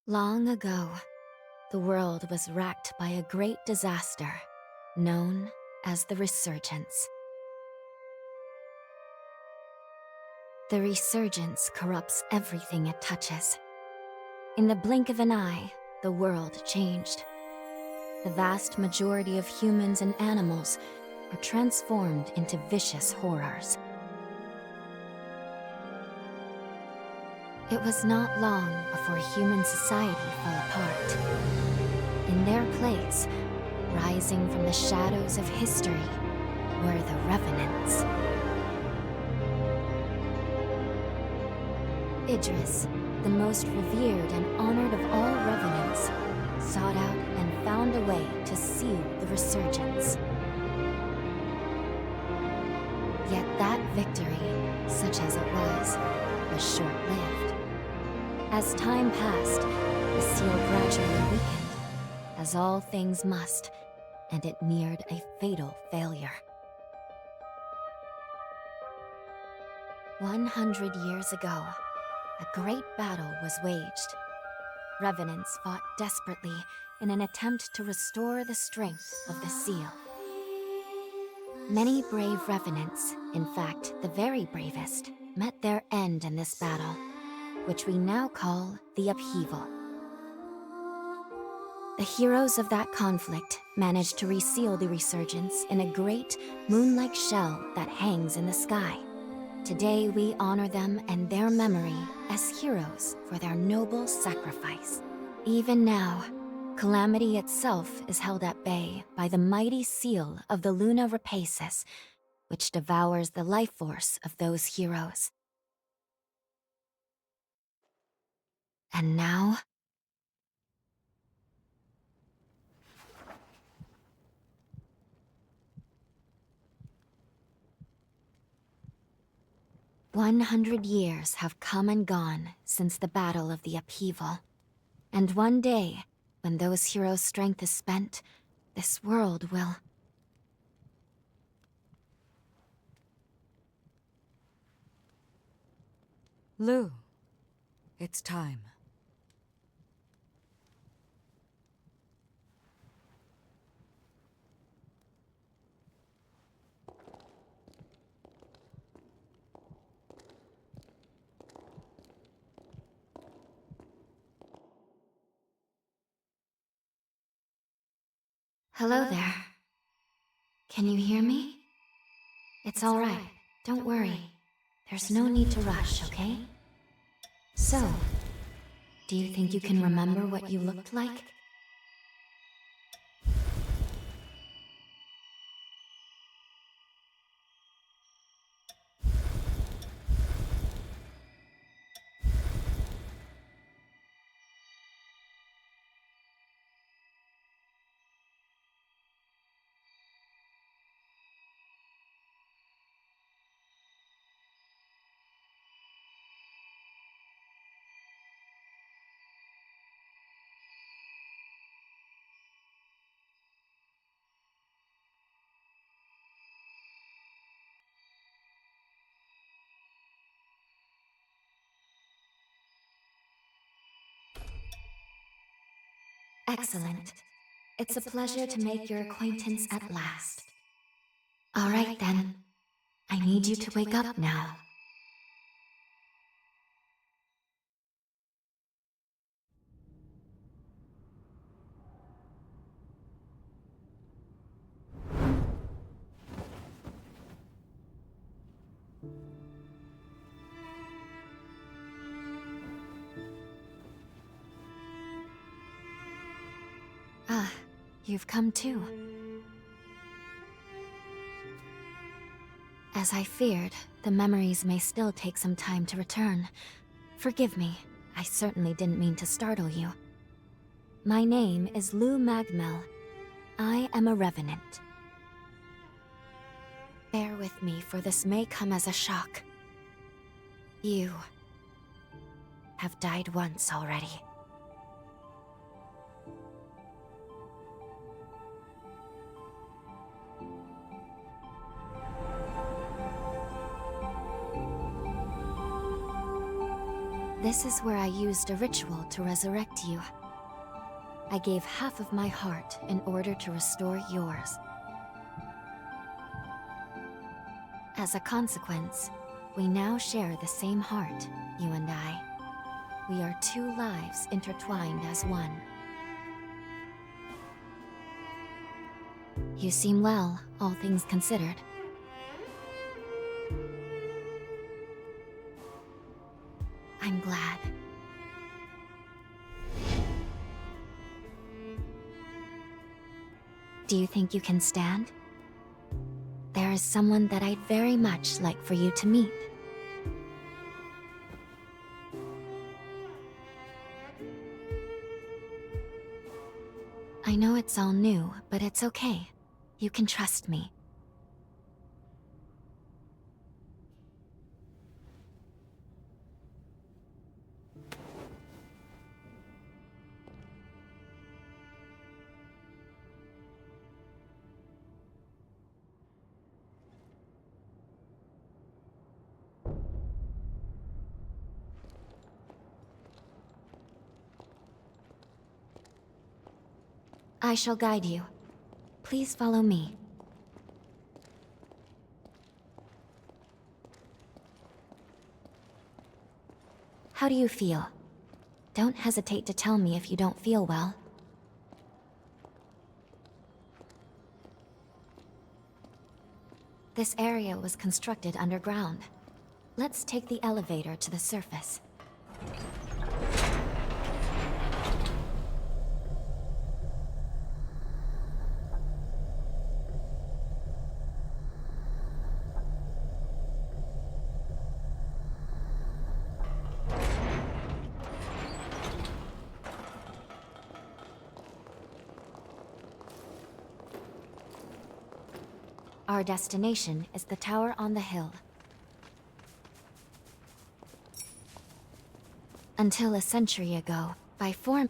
Long ago, the world was racked by a great disaster, known as the Resurgence. The Resurgence corrupts everything it touches. In the blink of an eye, the world changed. The vast majority of humans and animals are transformed into vicious horrors. It was not long before human society fell apart. In their place, rising from the shadows of history, were the Revenants. Idris, the most revered and honored of all Revenants, sought out and found a way to seal the Resurgence. Yet that victory, such as it was short-lived. As time passed, the seal gradually weakened, as all things must, and it neared a fatal failure. 100 years ago, a great battle was waged. Revenants fought desperately in an attempt to restore the strength of the seal. Many brave Revenants, in fact, the very bravest, met their end in this battle, which we now call the Upheaval. The heroes of that conflict managed to reseal the Resurgence in a great, moon-like shell that hangs in the sky. Today we honor them and their memory as heroes for their noble sacrifice. Even now, Calamity itself is held at bay by the mighty seal of the Luna Rapaces, which devours the life force of those heroes. And now... "100 years have come and gone since the Battle of the Upheaval. And one day, when those heroes' strength is spent, this world will... Lou, it's time. Hello there. Can you hear me? It's all right. Don't worry. There's no need to rush, okay? So, do you think you can remember what you looked like? Excellent. It's a pleasure to make your acquaintance at last. All right then. I need you to wake up now. Ah, you've come too. As I feared, the memories may still take some time to return. Forgive me, I certainly didn't mean to startle you. My name is Lou Magmell. I am a Revenant. Bear with me, for this may come as a shock. You have died once already. This is where I used a ritual to resurrect you. I gave half of my heart in order to restore yours. As a consequence, we now share the same heart, you and I. We are two lives intertwined as one. You seem well, all things considered. I'm glad. Do you think you can stand? There is someone that I'd very much like for you to meet. I know it's all new, but it's okay. You can trust me. I shall guide you. Please follow me. How do you feel? Don't hesitate to tell me if you don't feel well. This area was constructed underground. Let's take the elevator to the surface. Our destination is the tower on the hill. Until a century ago, by form...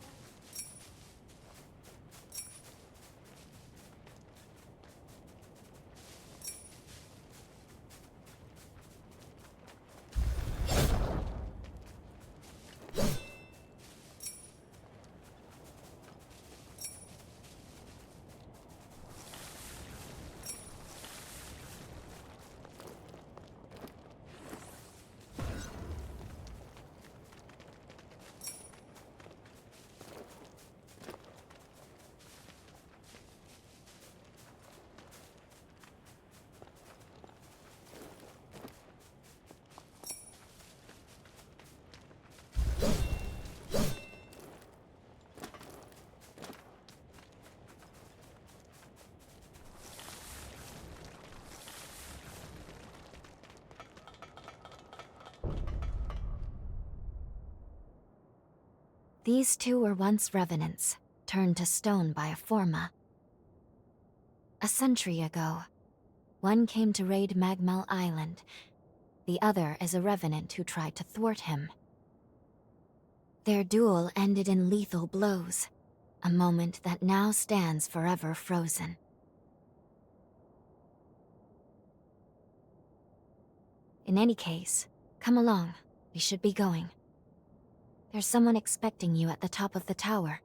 These two were once revenants, turned to stone by a Forma. A century ago, one came to raid Magmell Island. The other is a revenant who tried to thwart him. Their duel ended in lethal blows, a moment that now stands forever frozen. In any case, come along. We should be going. There's someone expecting you at the top of the tower.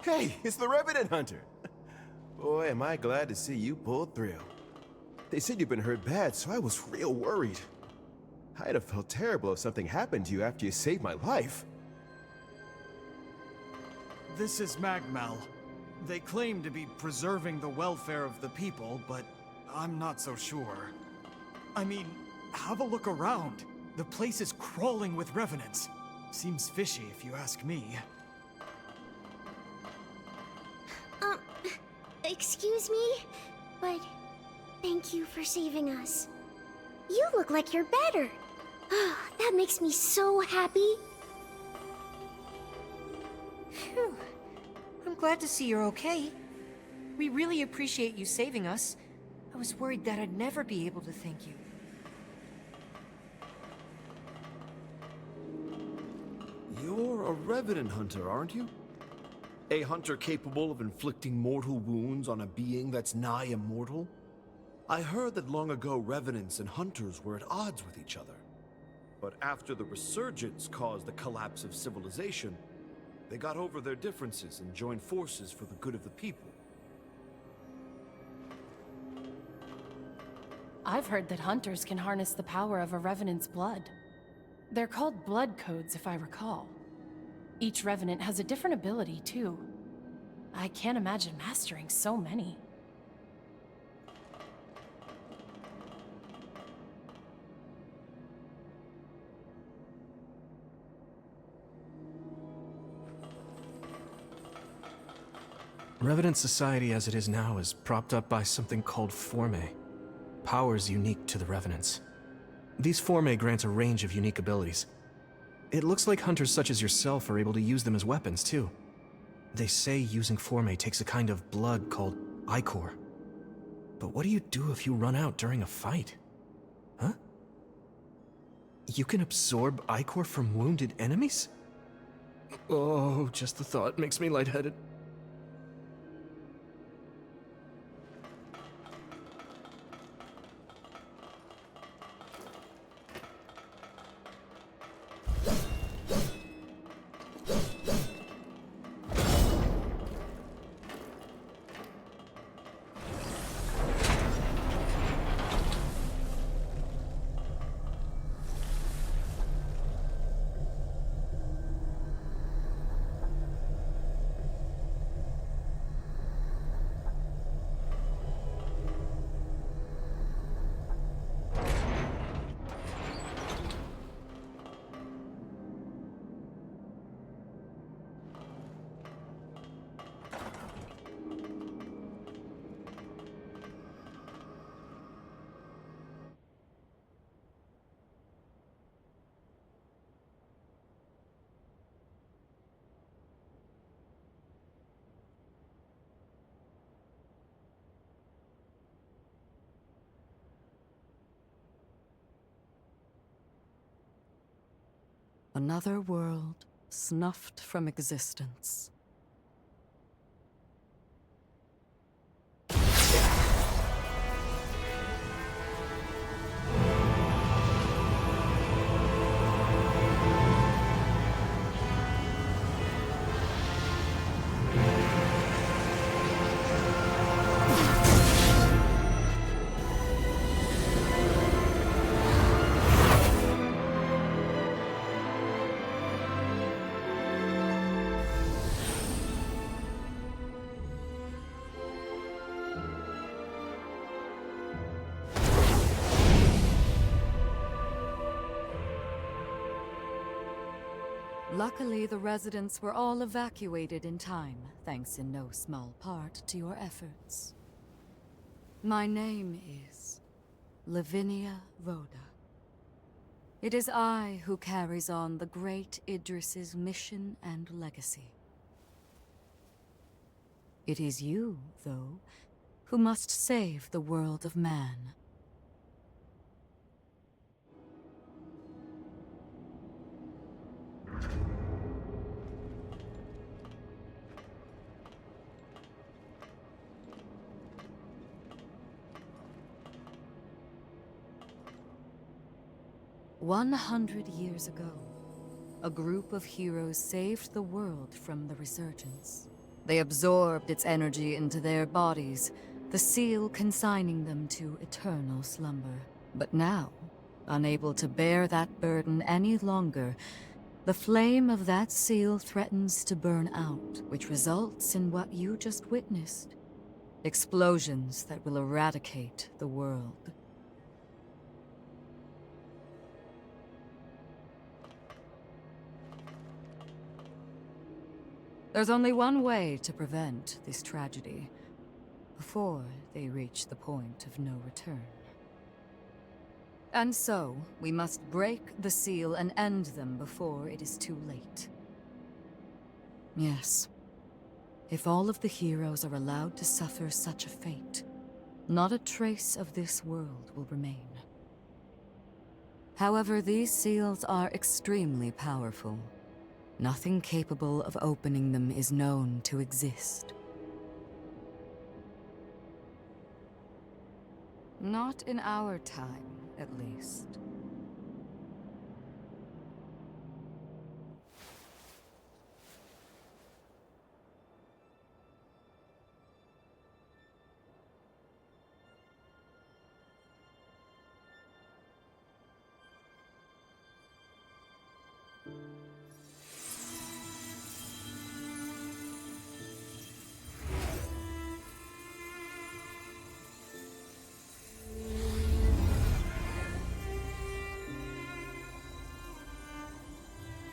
Hey, it's the Revenant Hunter! Boy, am I glad to see you pulled through. They said you've been hurt bad, so I was real worried. I'd have felt terrible if something happened to you after you saved my life. This is Magmell. They claim to be preserving the welfare of the people, but I'm not so sure. I mean, have a look around. The place is crawling with revenants. Seems fishy if you ask me. Excuse me? But thank you for saving us. You look like you're better. That makes me so happy. Phew. I'm glad to see you're okay. We really appreciate you saving us. I was worried that I'd never be able to thank you. Revenant Hunter, aren't you? A hunter capable of inflicting mortal wounds on a being that's nigh immortal? I heard that long ago Revenants and Hunters were at odds with each other. But after the Resurgence caused the collapse of civilization, they got over their differences and joined forces for the good of the people. I've heard that hunters can harness the power of a Revenant's blood. They're called blood codes, if I recall. Each Revenant has a different ability, too. I can't imagine mastering so many. Revenant society as it is now is propped up by something called Forme. Powers unique to the Revenants. These Forme grant a range of unique abilities. It looks like hunters such as yourself are able to use them as weapons, too. They say using Forme takes a kind of blood called ichor. But what do you do if you run out during a fight? Huh? You can absorb ichor from wounded enemies? Oh, just the thought makes me lightheaded. Another world snuffed from existence. Luckily, the residents were all evacuated in time, thanks in no small part to your efforts. My name is Lavinia Voda. It is I who carries on the great Idris's mission and legacy. It is you, though, who must save the world of man. 100 years ago, a group of heroes saved the world from the Resurgence. They absorbed its energy into their bodies, the seal consigning them to eternal slumber. But now, unable to bear that burden any longer, the flame of that seal threatens to burn out, which results in what you just witnessed. Explosions that will eradicate the world. There's only one way to prevent this tragedy, before they reach the point of no return. And so, we must break the seal and end them before it is too late. Yes. If all of the heroes are allowed to suffer such a fate, not a trace of this world will remain. However, these seals are extremely powerful. Nothing capable of opening them is known to exist. Not in our time, at least.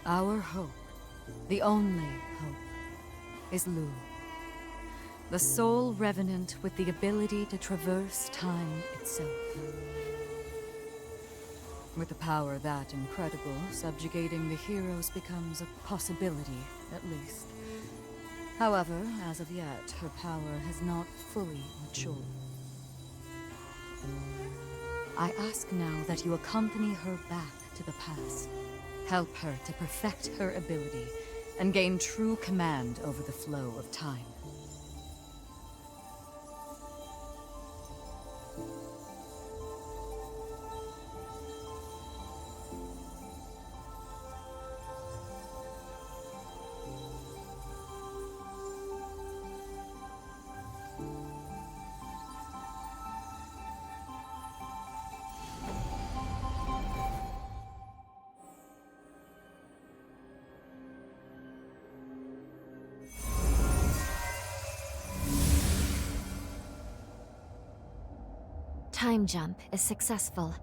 Our hope, the only hope, is Lyle, the sole revenant with the ability to traverse time itself. With a power that incredible, subjugating the heroes becomes a possibility, at least. However, as of yet, her power has not fully matured. I ask now that you accompany her back to the past. Help her to perfect her ability and gain true command over the flow of time. Time jump is successful.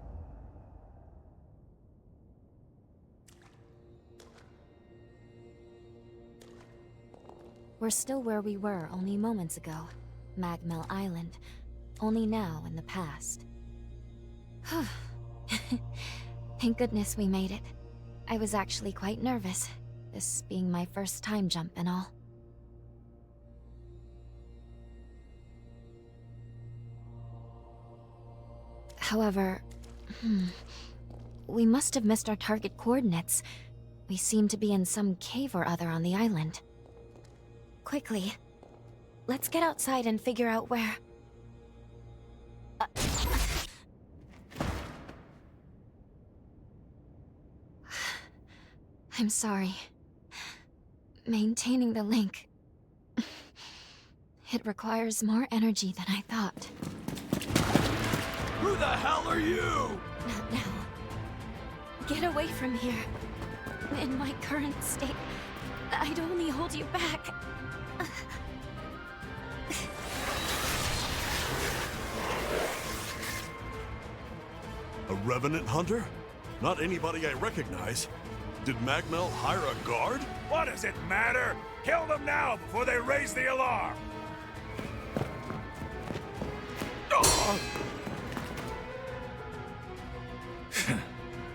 We're still where we were only moments ago. Magmell Island. Only now in the past. Thank goodness we made it. I was actually quite nervous, this being my first time jump and all. However, we must have missed our target coordinates. We seem to be in some cave or other on the island. Quickly, let's get outside and figure out where... I'm sorry. Maintaining the link... It requires more energy than I thought. Who the hell are you? Not now. Get away from here. In my current state, I'd only hold you back. A revenant hunter? Not anybody I recognize. Did Magmell hire a guard? What does it matter? Kill them now before they raise the alarm!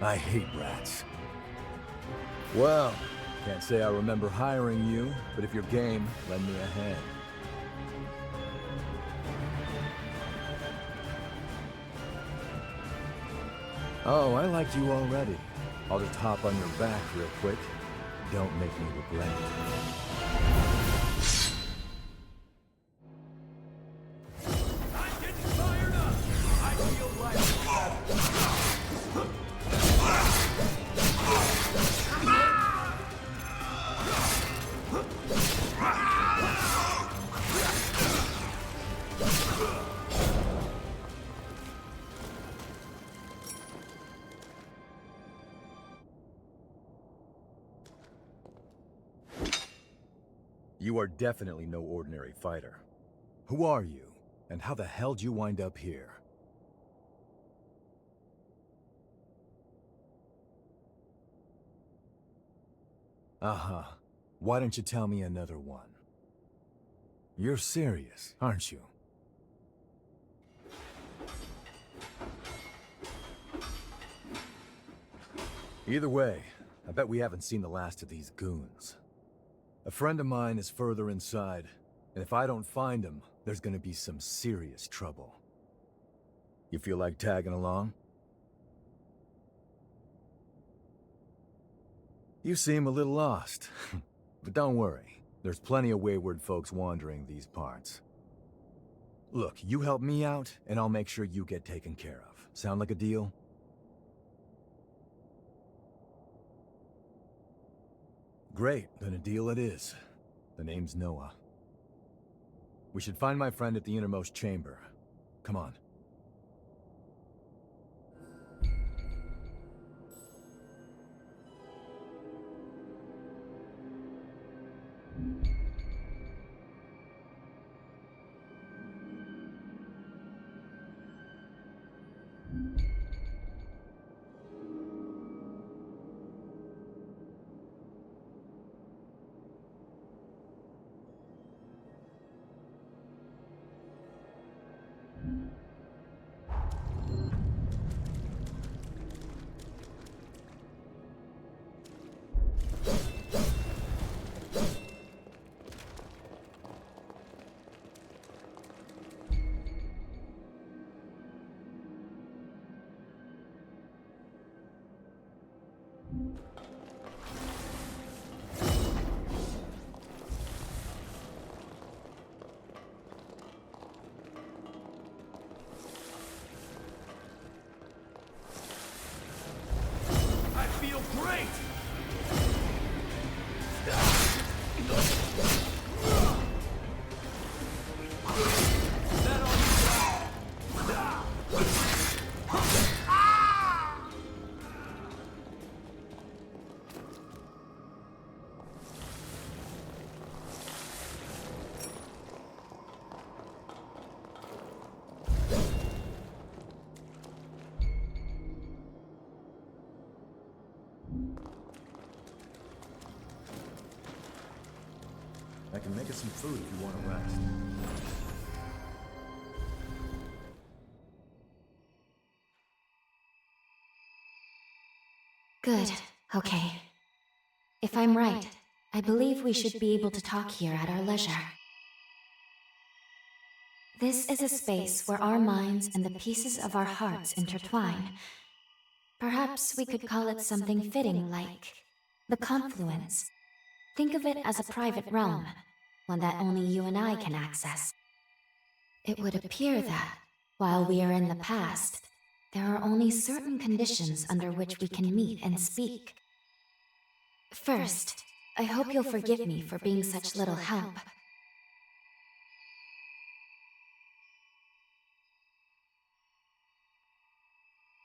I hate rats. Well, can't say I remember hiring you, but if you're game, lend me a hand. Oh, I liked you already. I'll just hop on your back real quick. Don't make me regret it. You are definitely no ordinary fighter. Who are you, and how the hell'd you wind up here? Uh-huh. Why don't you tell me another one? You're serious, aren't you? Either way, I bet we haven't seen the last of these goons. A friend of mine is further inside, and if I don't find him, there's gonna be some serious trouble. You feel like tagging along? You seem a little lost. But don't worry. There's plenty of wayward folks wandering these parts. Look, you help me out, and I'll make sure you get taken care of. Sound like a deal? Great, then a deal it is. The name's Noah. We should find my friend at the innermost chamber. Come on. I can make us some food if you want to rest. Good. Okay. If I'm right, I believe we should be able to talk here at our leisure. This is a space where our minds and the pieces of our hearts intertwine. Perhaps we could call it something fitting like the confluence. Think of it as a private realm, one that only you and I can access. It would appear that, while we are in the past, there are only certain conditions under which we can meet and speak. First, I hope you'll forgive me for being such little help.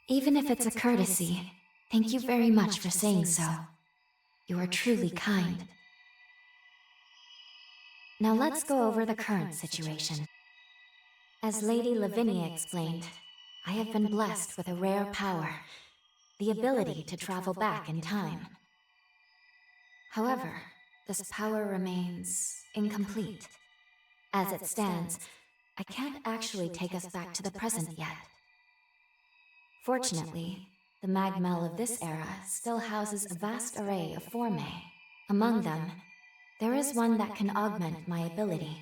Even if it's a courtesy, thank you very much for saying so. You are truly kind. Now let's go over the current situation. As Lady Lavinia explained, I have been blessed with a rare power, the ability to travel back in time. However, this power remains incomplete. As it stands, I can't actually take us back to the present yet. Fortunately, the Magmell of this era still houses a vast array of formae. Among them, there is one that can augment my ability.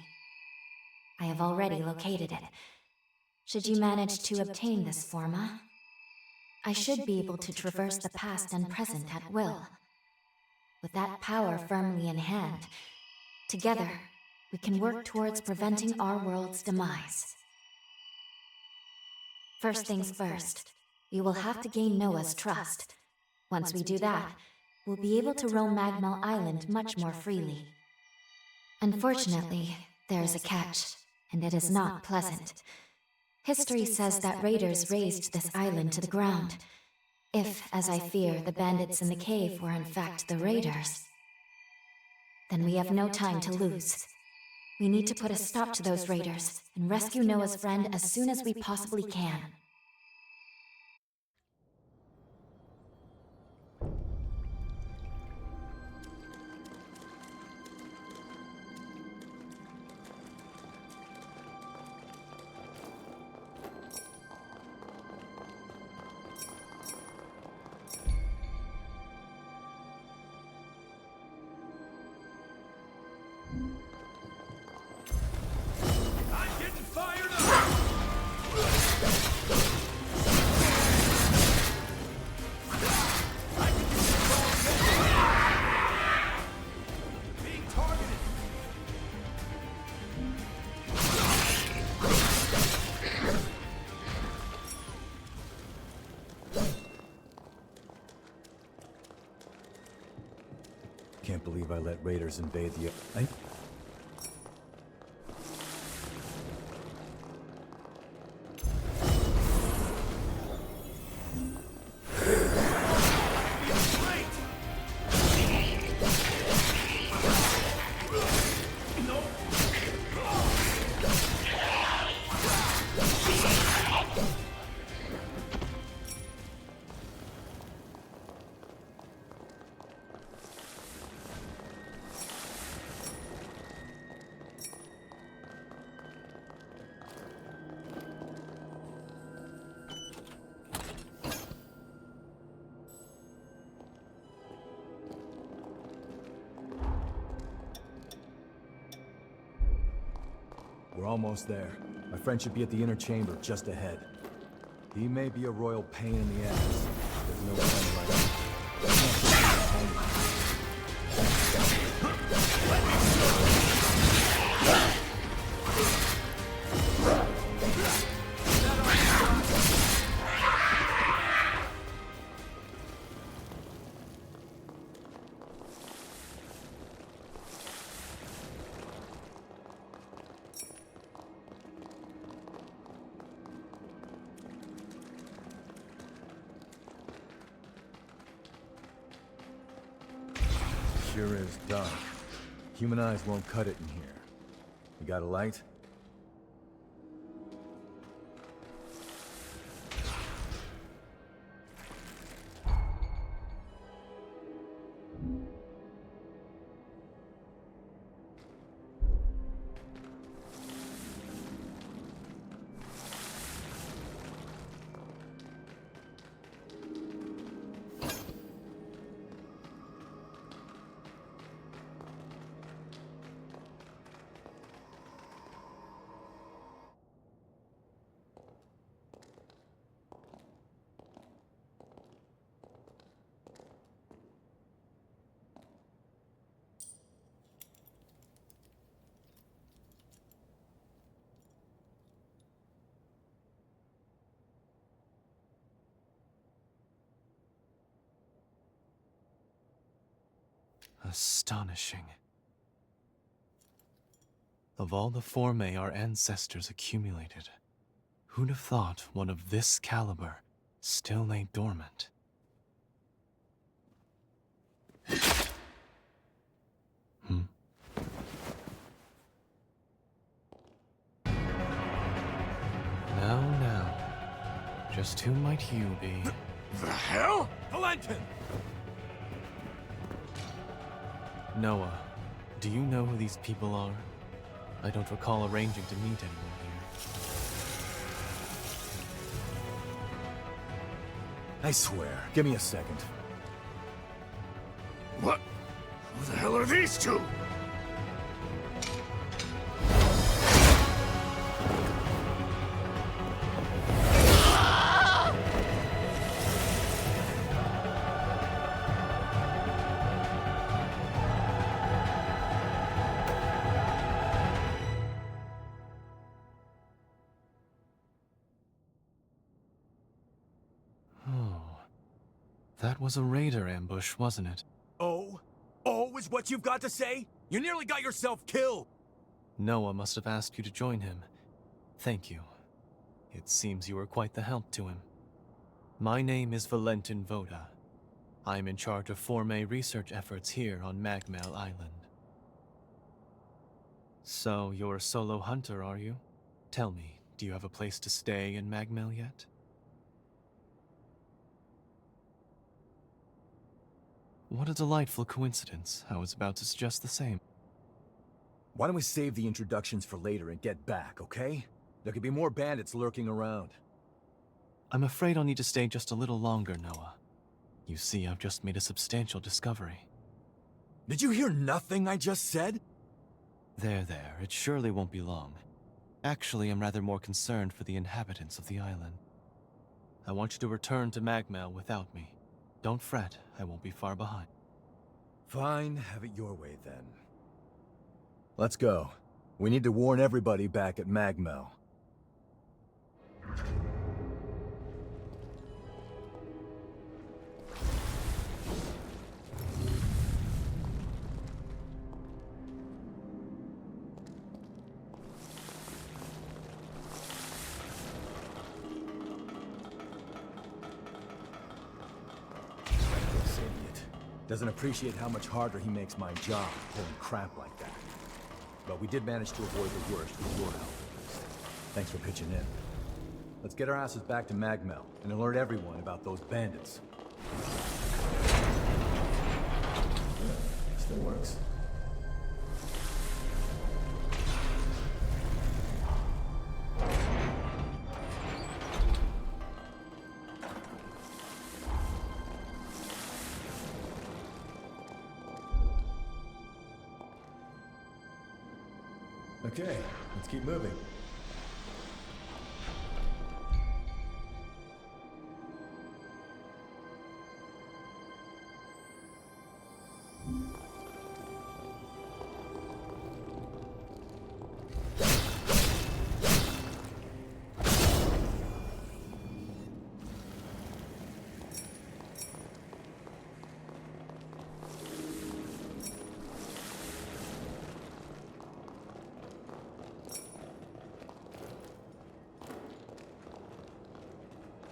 I have already located it. Should you manage to obtain this forma, I should be able to traverse the past and present at will. With that power firmly in hand, together, we can work towards preventing our world's demise. First things first, we will have to gain Noah's trust. Once we do that, we'll be able to roam Magmell Island much more freely. Unfortunately, there is a catch, and it is not pleasant. History says that raiders razed this island to the ground. If, as I fear, the bandits in the cave were in fact the raiders, then we have no time to lose. We need to put a stop to those raiders and rescue Noah's friend as soon as we possibly can. I'm getting fired up! Can't believe I let raiders invade the... We're almost there. My friend should be at the inner chamber just ahead. He may be a royal pain in the ass. There's no friend right Sure is dark. Human eyes won't cut it in here. You got a light? Astonishing. Of all the formae our ancestors accumulated, who'd have thought one of this caliber still lay dormant? Now, just who might you be? The hell? Valentin! Noah, do you know who these people are? I don't recall arranging to meet anyone here. I swear. Give me a second. What? Who the hell are these two? That was a raider ambush, wasn't it? Oh? Oh is what you've got to say? You nearly got yourself killed! Noah must have asked you to join him. Thank you. It seems you were quite the help to him. My name is Valentin Voda. I'm in charge of formae research efforts here on Magmell Island. So, you're a solo hunter, are you? Tell me, do you have a place to stay in Magmell yet? What a delightful coincidence. I was about to suggest the same. Why don't we save the introductions for later and get back, okay? There could be more bandits lurking around. I'm afraid I'll need to stay just a little longer, Noah. You see, I've just made a substantial discovery. Did you hear nothing I just said? There, it surely won't be long. Actually, I'm rather more concerned for the inhabitants of the island. I want you to return to Magmell without me. Don't fret, I won't be far behind. Fine, have it your way then. Let's go. We need to warn everybody back at Magmell. Doesn't appreciate how much harder he makes my job pulling crap like that. But we did manage to avoid the worst with your help. Thanks for pitching in. Let's get our asses back to Magmell and alert everyone about those bandits. Still works. Okay, let's keep moving.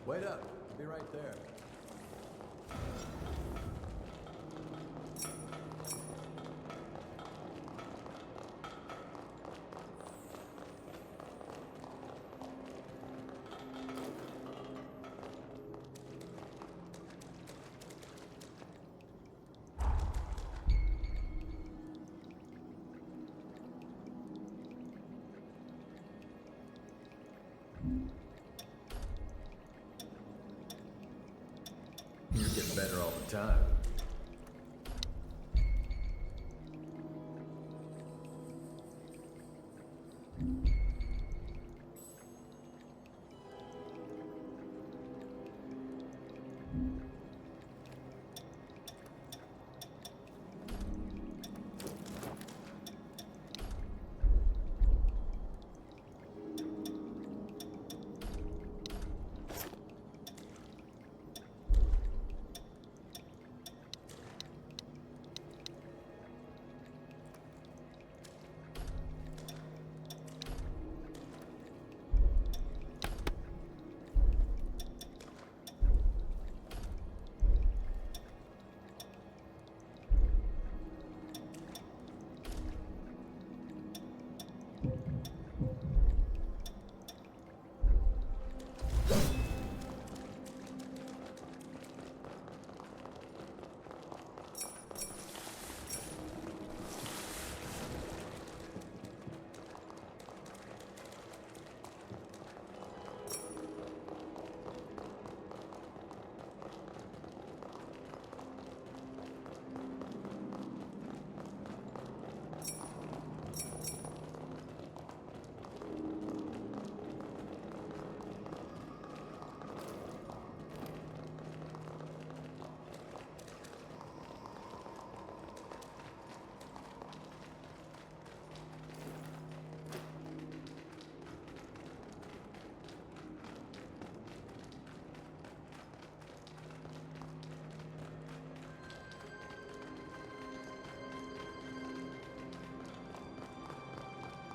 Wait up. I'll be right there. You're getting better all the time.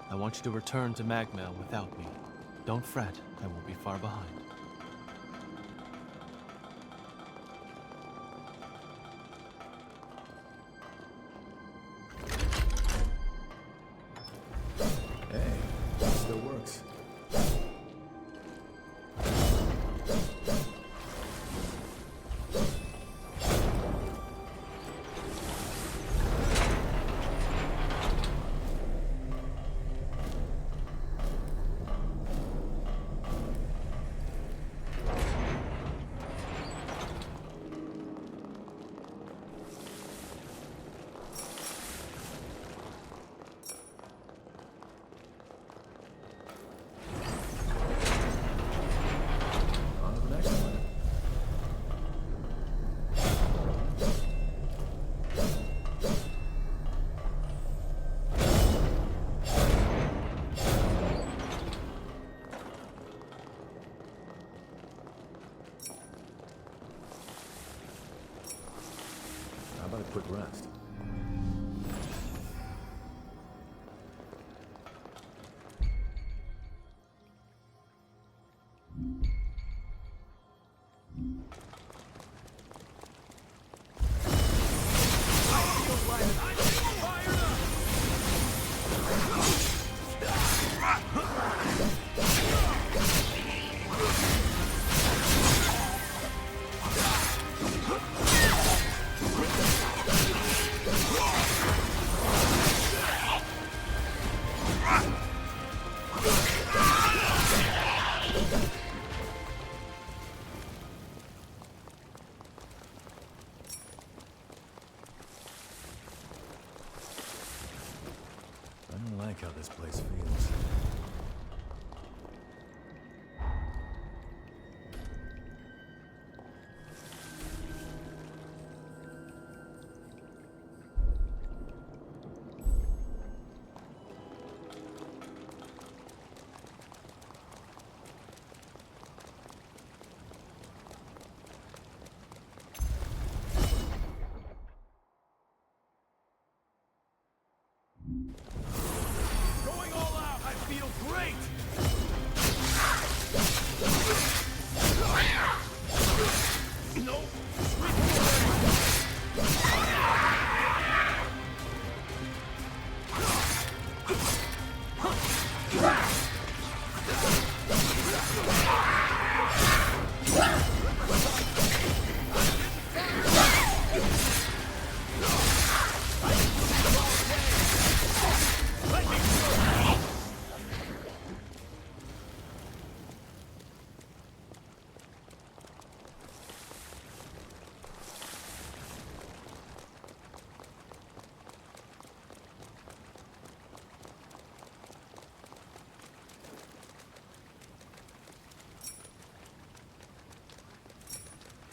I want you to return to Magmell without me. Don't fret, I won't be far behind. Hey, still works. How about a quick rest? how this place feels. Going all out, I feel great! No!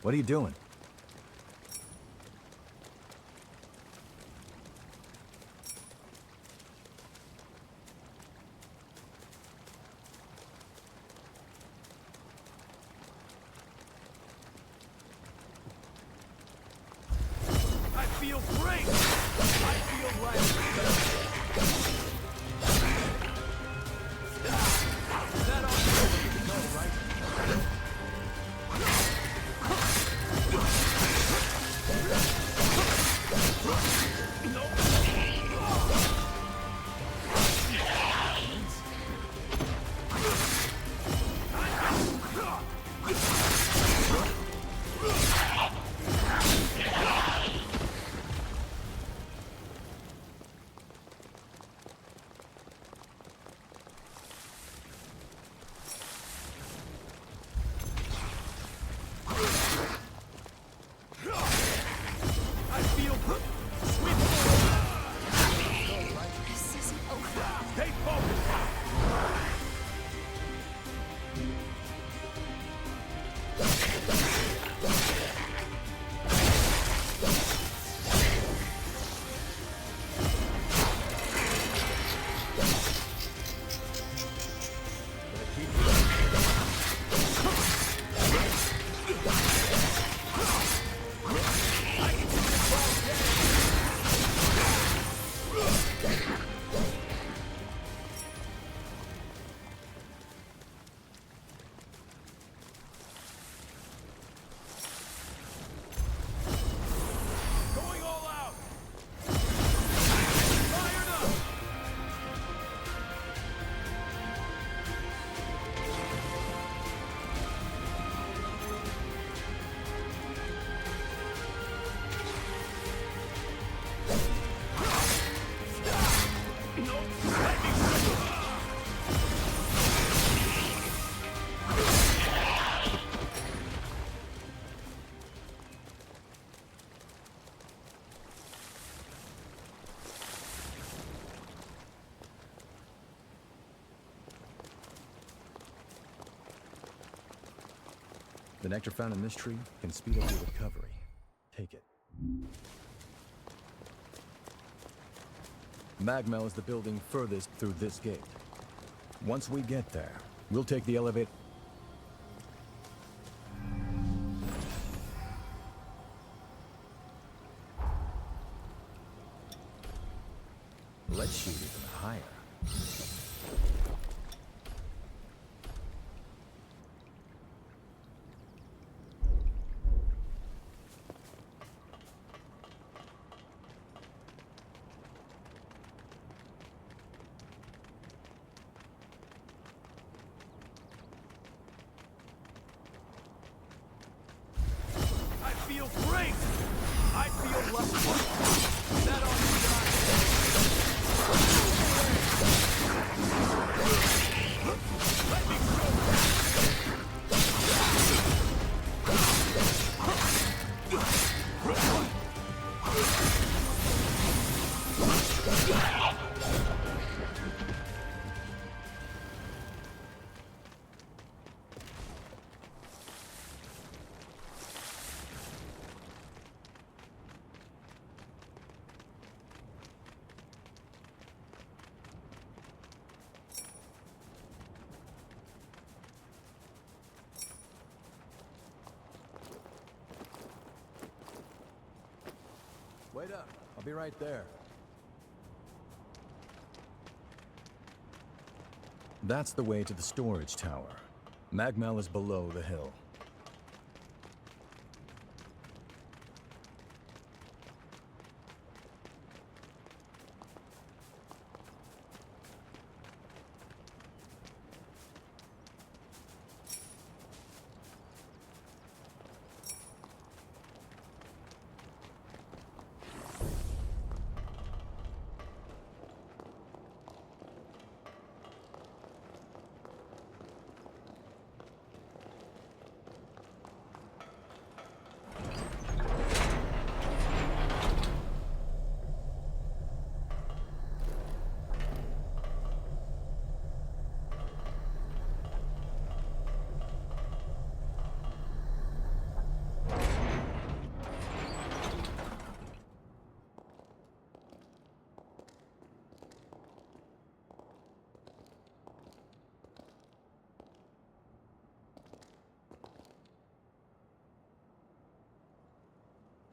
What are you doing? I feel great! I feel like... That ought to go, right? The nectar found in this tree can speed up your recovery. Take it. Magmell is the building furthest through this gate. Once we get there, we'll take the elevator. Let's shoot even higher. Wait up. I'll be right there. That's the way to the storage tower. Magmell is below the hill.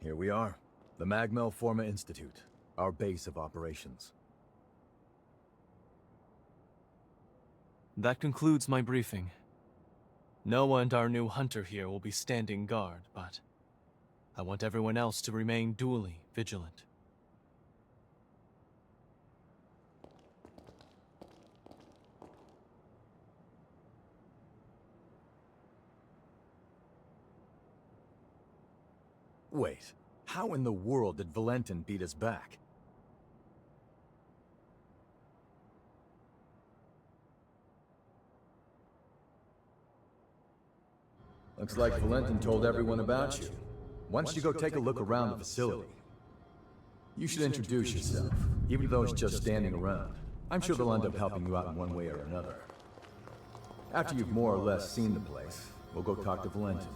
Here we are, the Magmell Forma Institute, our base of operations. That concludes my briefing. Noah and our new hunter here will be standing guard, but I want everyone else to remain duly vigilant. Wait, how in the world did Valentin beat us back? Looks like Valentin told everyone about you. Why don't you go take a look around the facility? You should introduce yourself, even though it's just standing around. I'm sure they'll end up helping you out in one way or another. After you've more or less seen the place, we'll go talk to Valentin.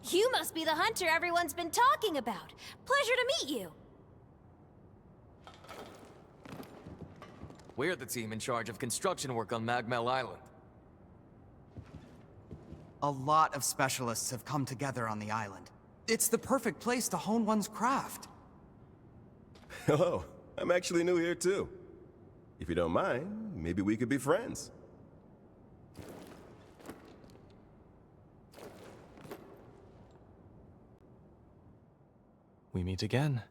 You must be the hunter everyone's been talking about. Pleasure to meet you. We're the team in charge of construction work on Magmell Island. A lot of specialists have come together on the island. It's the perfect place to hone one's craft. Hello, I'm actually new here too. If you don't mind, maybe we could be friends. We meet again.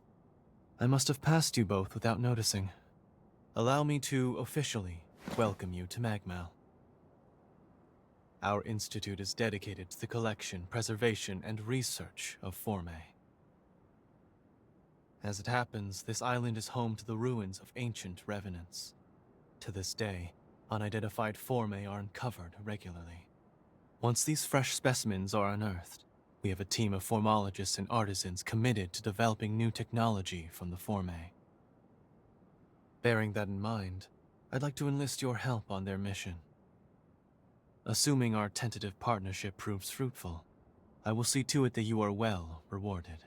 I must have passed you both without noticing. Allow me to officially welcome you to Magmell. Our institute is dedicated to the collection, preservation, and research of Formae. As it happens, this island is home to the ruins of ancient revenants. To this day, unidentified Formae are uncovered regularly. Once these fresh specimens are unearthed, we have a team of formologists and artisans committed to developing new technology from the Formae. Bearing that in mind, I'd like to enlist your help on their mission. Assuming our tentative partnership proves fruitful, I will see to it that you are well rewarded.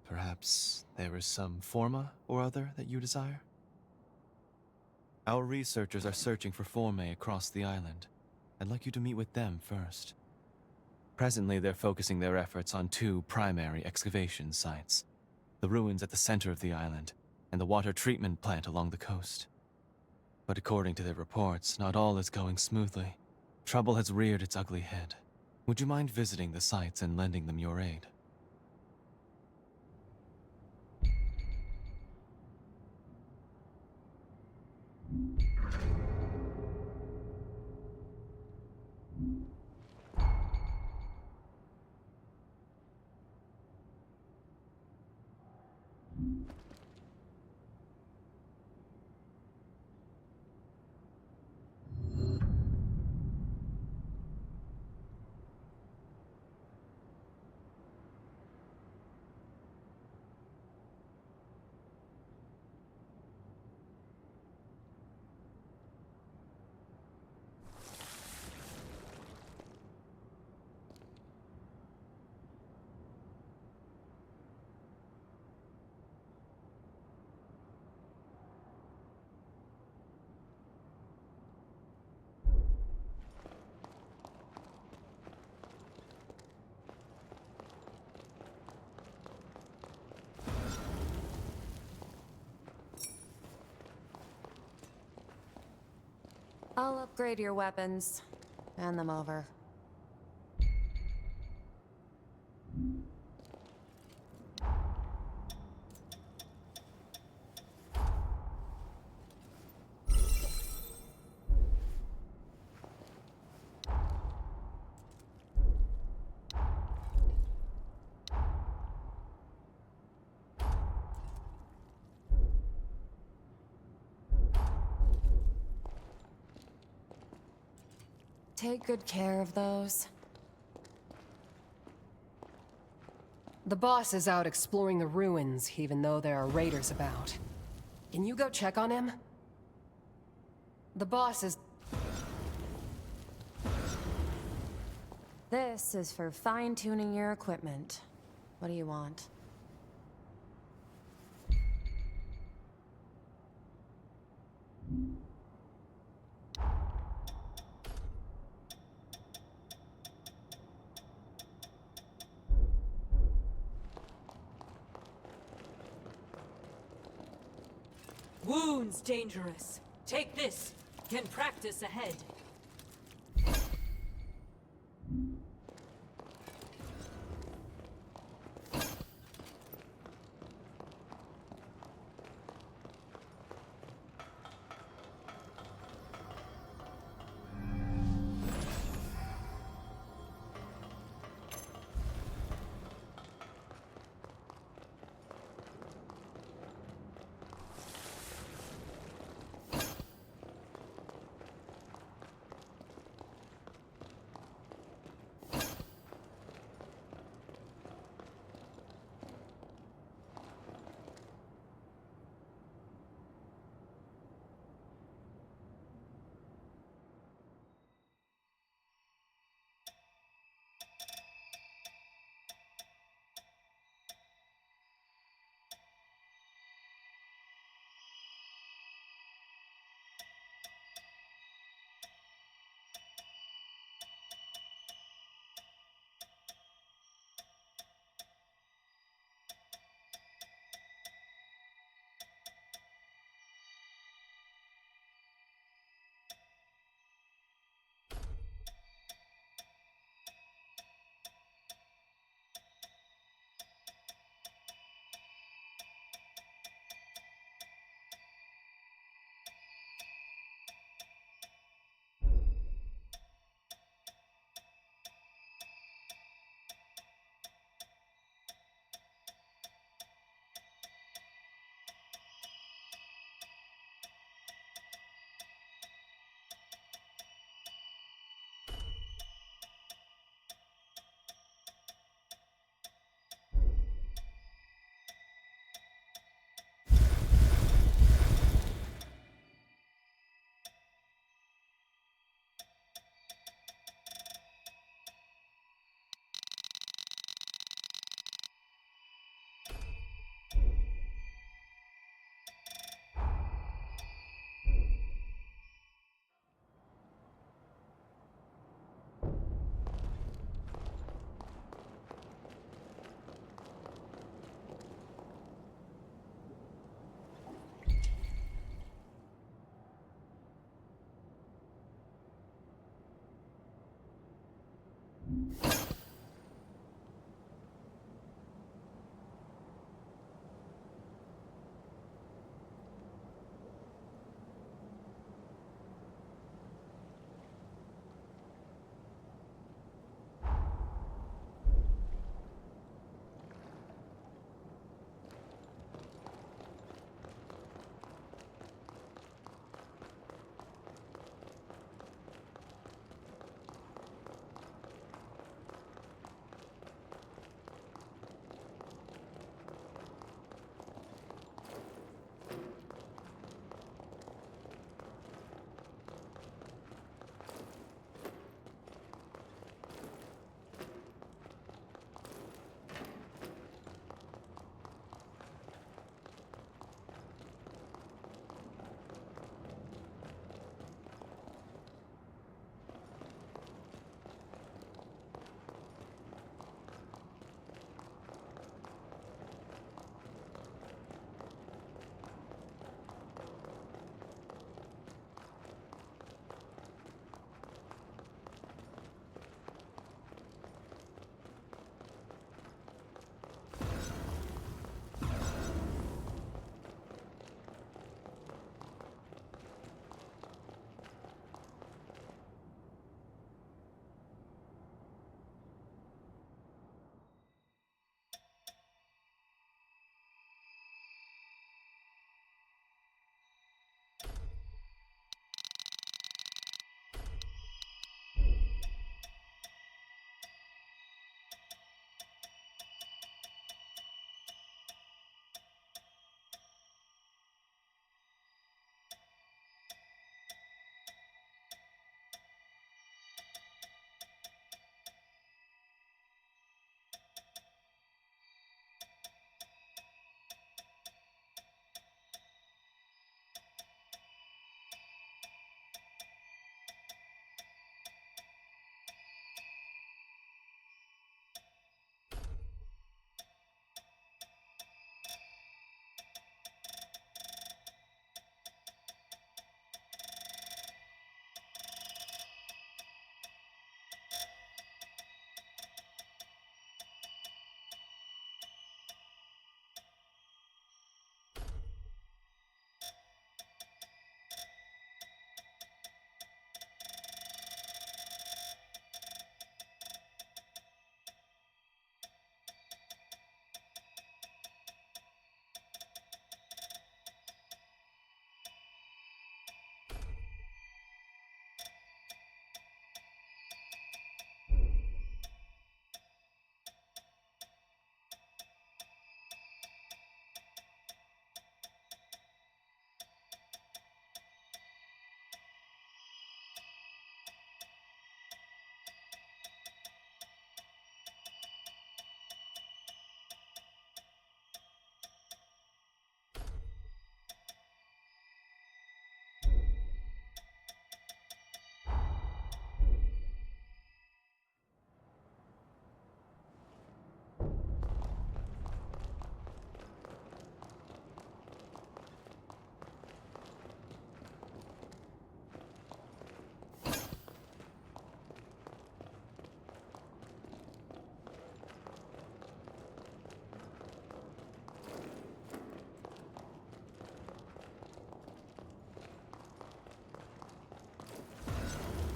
Perhaps there is some forma or other that you desire? Our researchers are searching for Formae across the island. I'd like you to meet with them first. Presently, they're focusing their efforts on two primary excavation sites: the ruins at the center of the island, and the water treatment plant along the coast. But according to their reports, not all is going smoothly. Trouble has reared its ugly head. Would you mind visiting the sites and lending them your aid? I'll upgrade your weapons. Hand them over. Take good care of those. The boss is out exploring the ruins, even though there are raiders about. Can you go check on him? The boss is... This is for fine-tuning your equipment. What do you want? Wounds dangerous. Take this. Can practice ahead.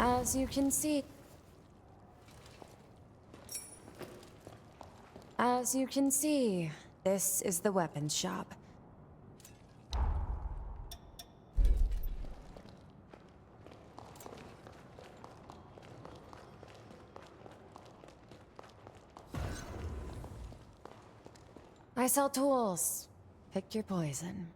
As you can see... As you can see, this is the weapons shop. I sell tools. Pick your poison.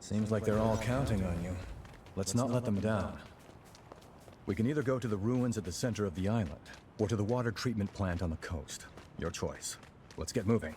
Seems like they're all counting on you. Let's not let them down. We can either go to the ruins at the center of the island, or to the water treatment plant on the coast. Your choice. Let's get moving.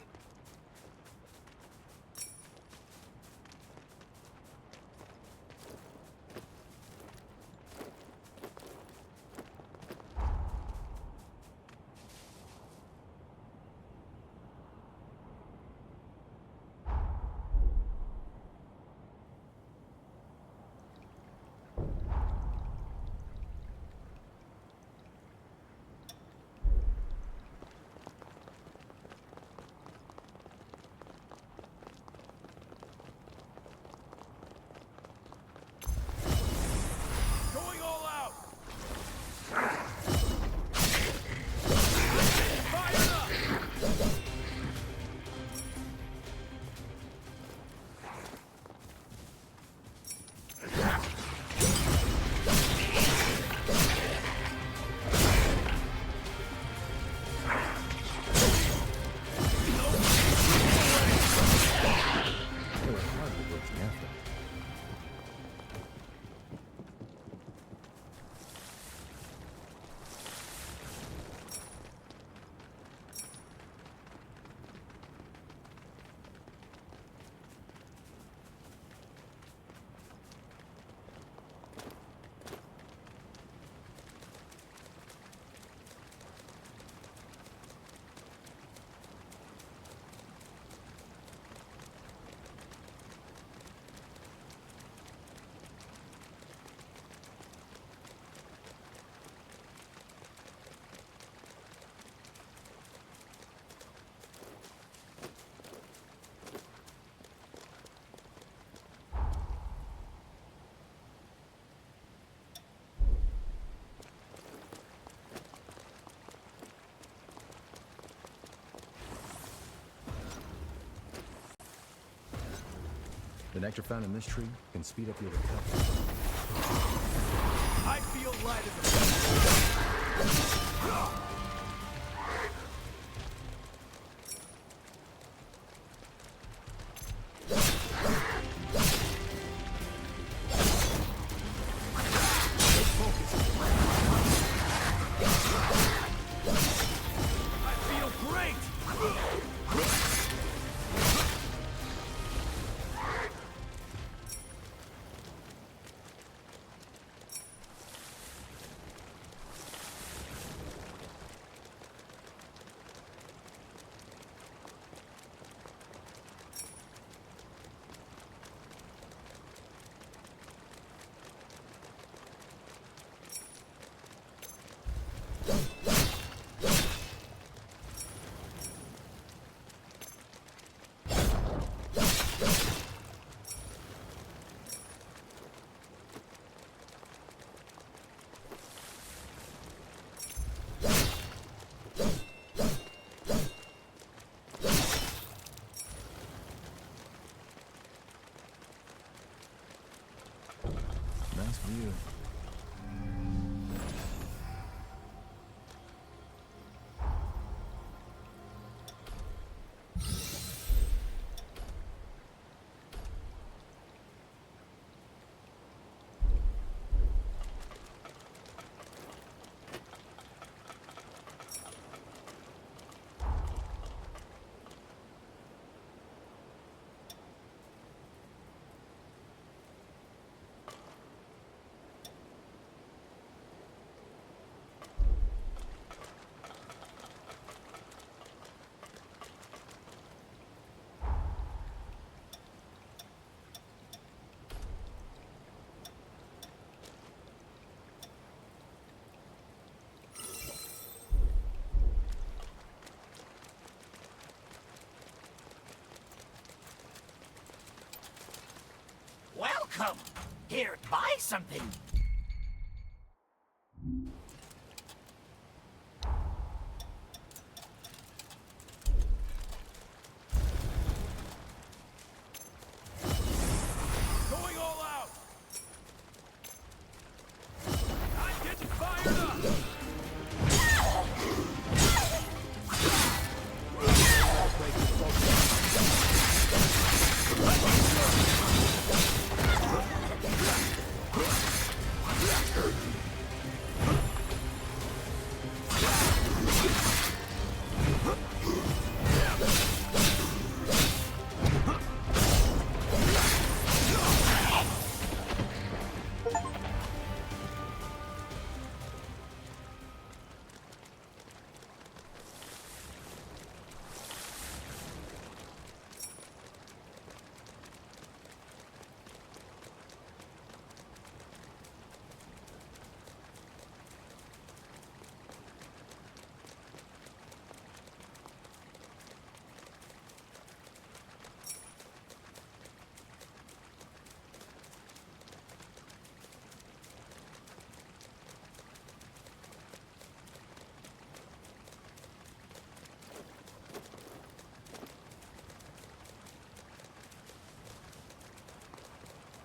The nectar found in this tree can speed up your recovery. I feel light as a... Come, here, buy something. Going all out! I'm getting fired up!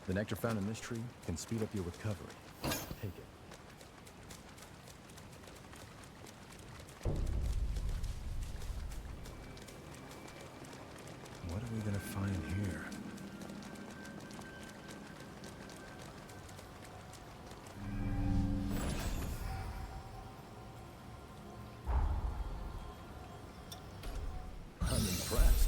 The nectar found in this tree can speed up your recovery. Take it. What are we gonna find here? I'm impressed.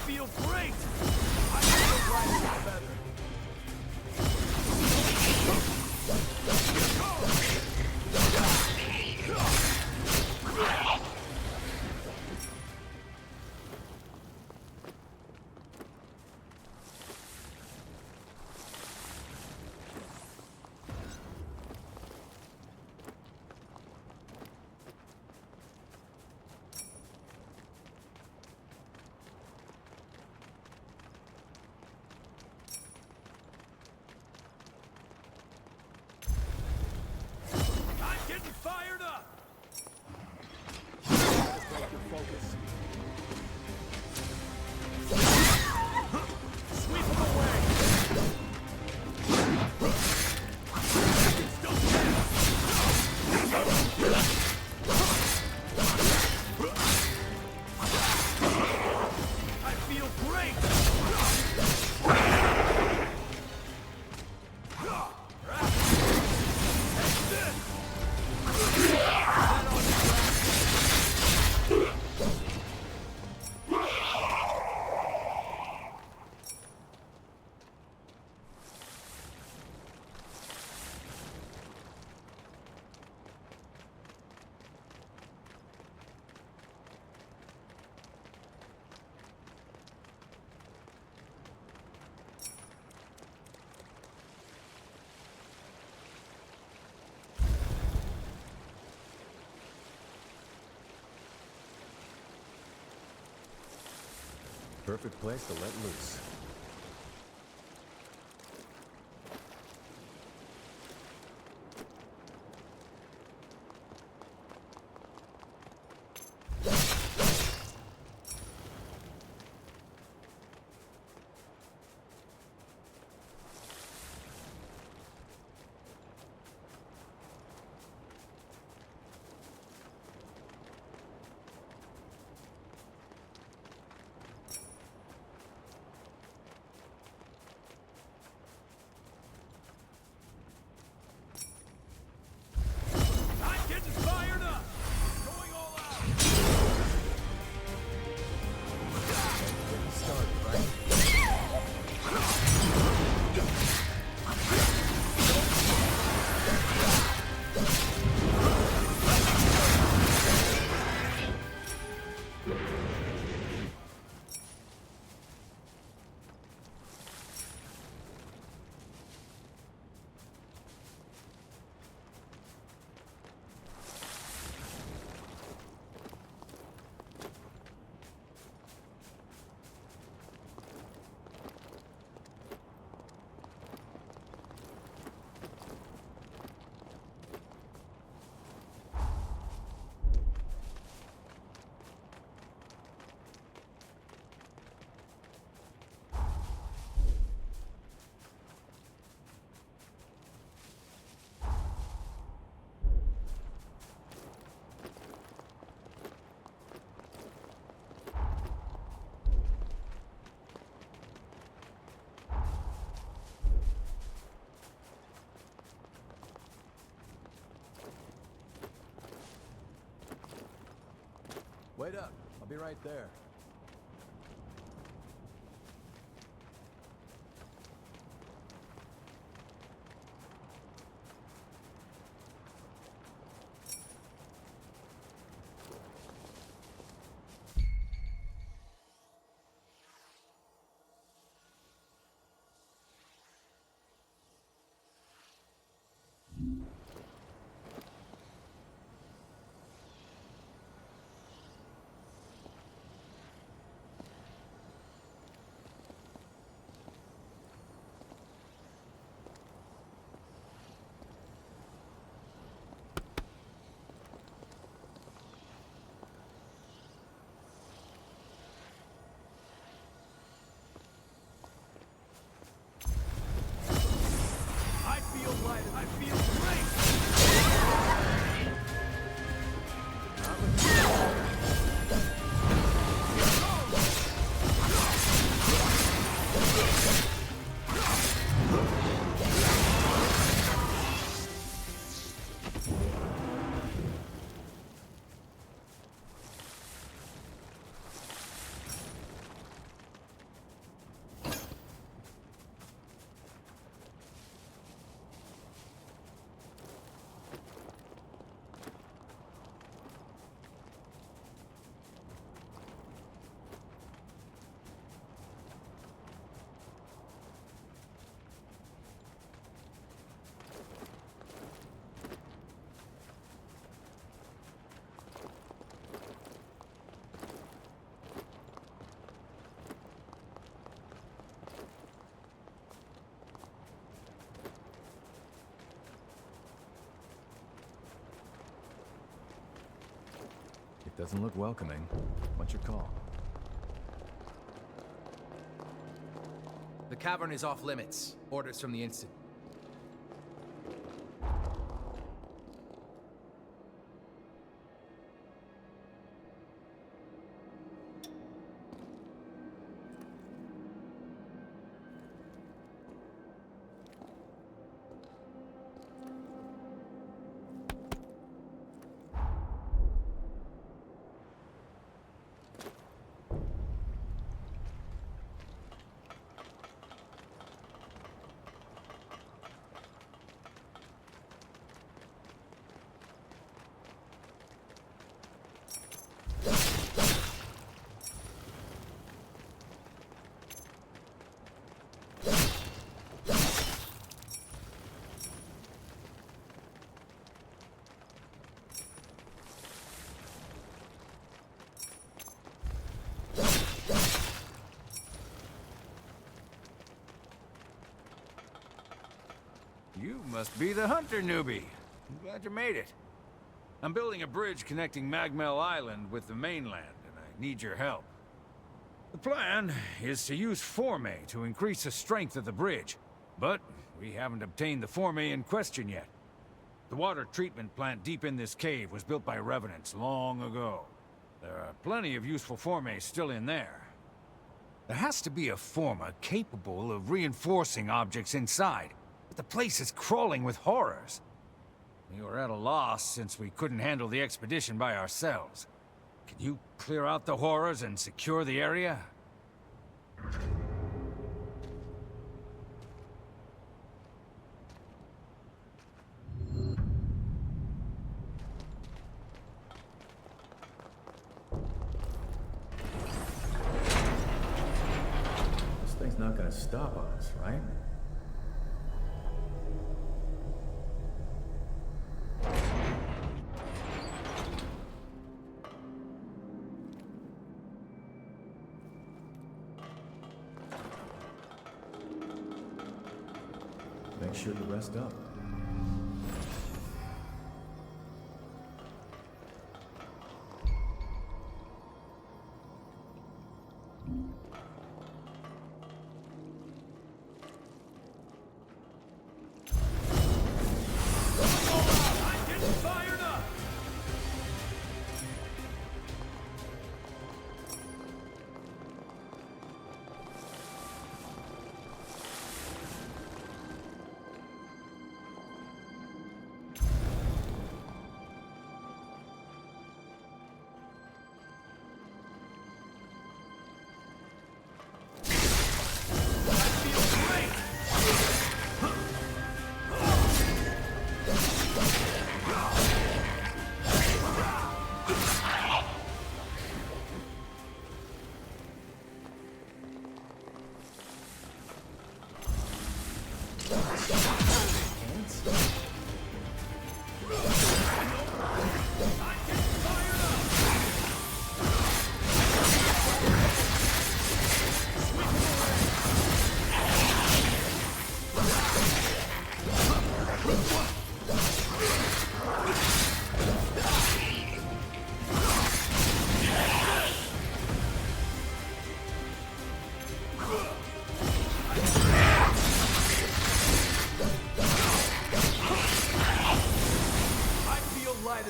Feel great! I feel right better. Fired up! Sweep him away! I feel great! Perfect place to let loose. Wait up. I'll be right there. I feel great! It doesn't look welcoming. What's your call? The cavern is off limits. Orders from the instant. You must be the hunter newbie. I'm glad you made it. I'm building a bridge connecting Magmell Island with the mainland, and I need your help. The plan is to use Formé to increase the strength of the bridge, but we haven't obtained the Formé in question yet. The water treatment plant deep in this cave was built by Revenants long ago. There are plenty of useful Formé still in there. There has to be a Forma capable of reinforcing objects inside. But the place is crawling with horrors. We were at a loss since we couldn't handle the expedition by ourselves. Can you clear out the horrors and secure the area? This thing's not gonna stop us, right? Make sure to rest up.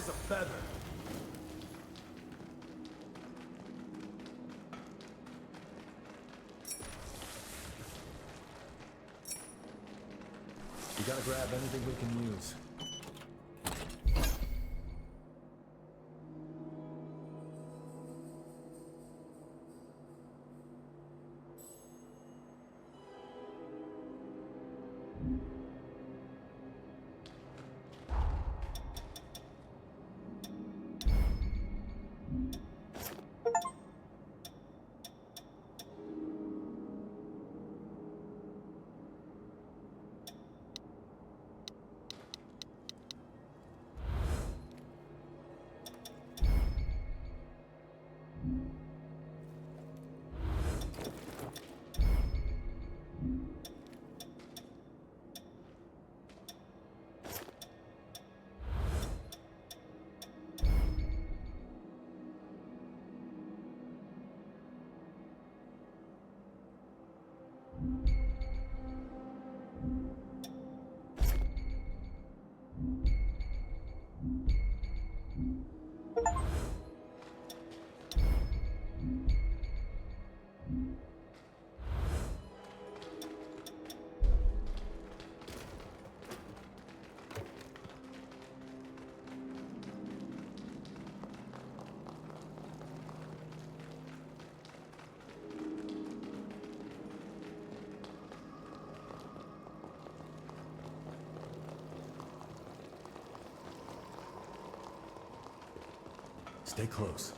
as a feather. We gotta grab anything we can use. Stay close.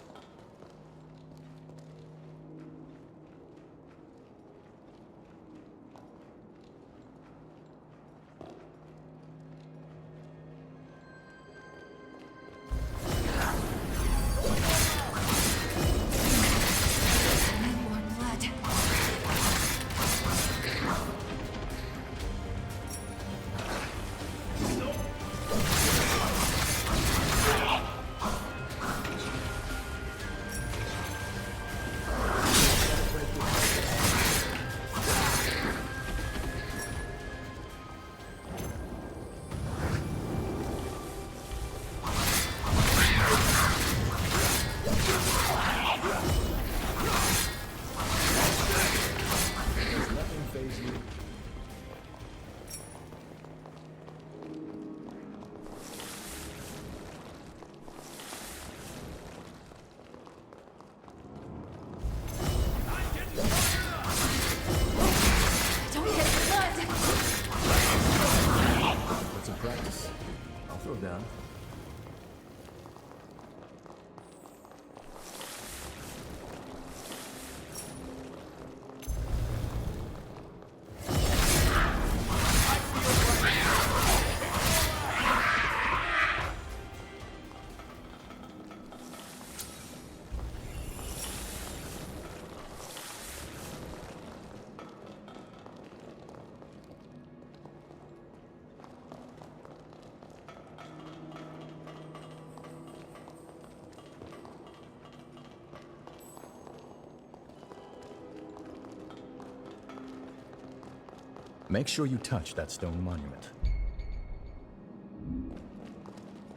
Make sure you touch that stone monument.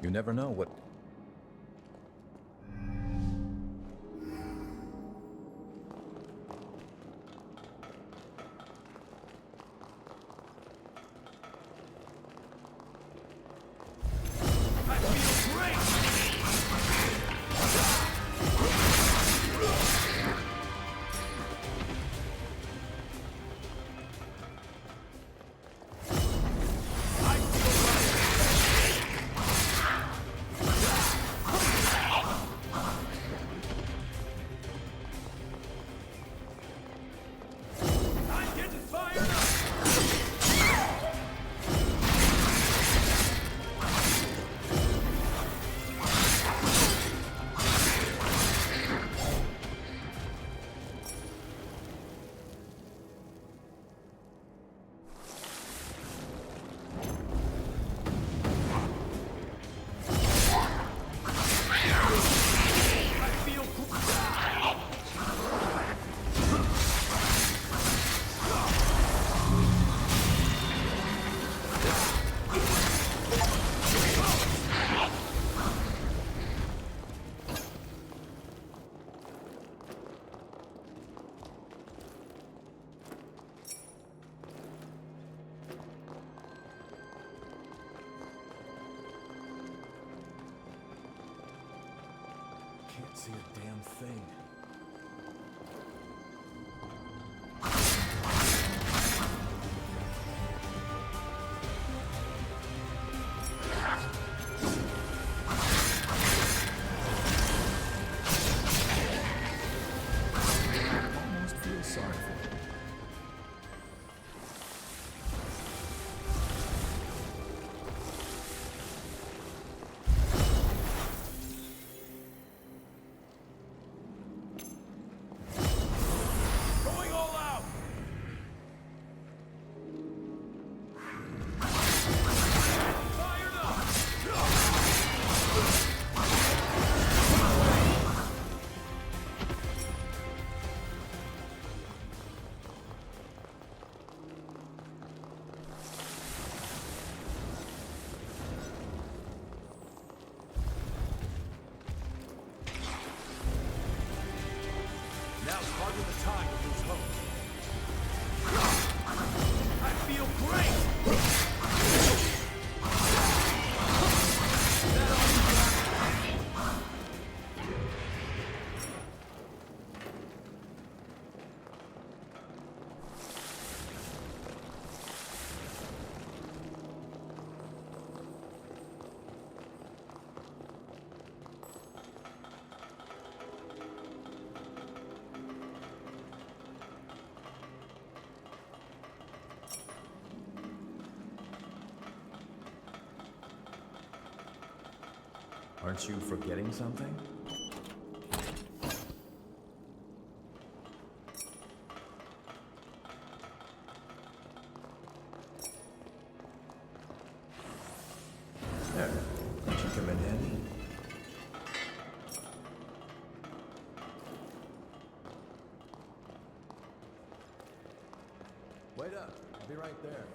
You never know what... See a damn thing. Almost feel sorry for him. Going all out! Fired up! Now's hardly the time to lose hope. I feel great! Aren't you forgetting something? There. That should come in handy. Wait up. I'll be right there.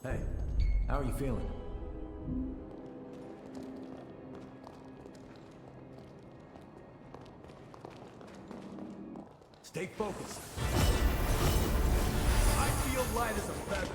Hey, how are you feeling? Stay focused. I feel light as a feather.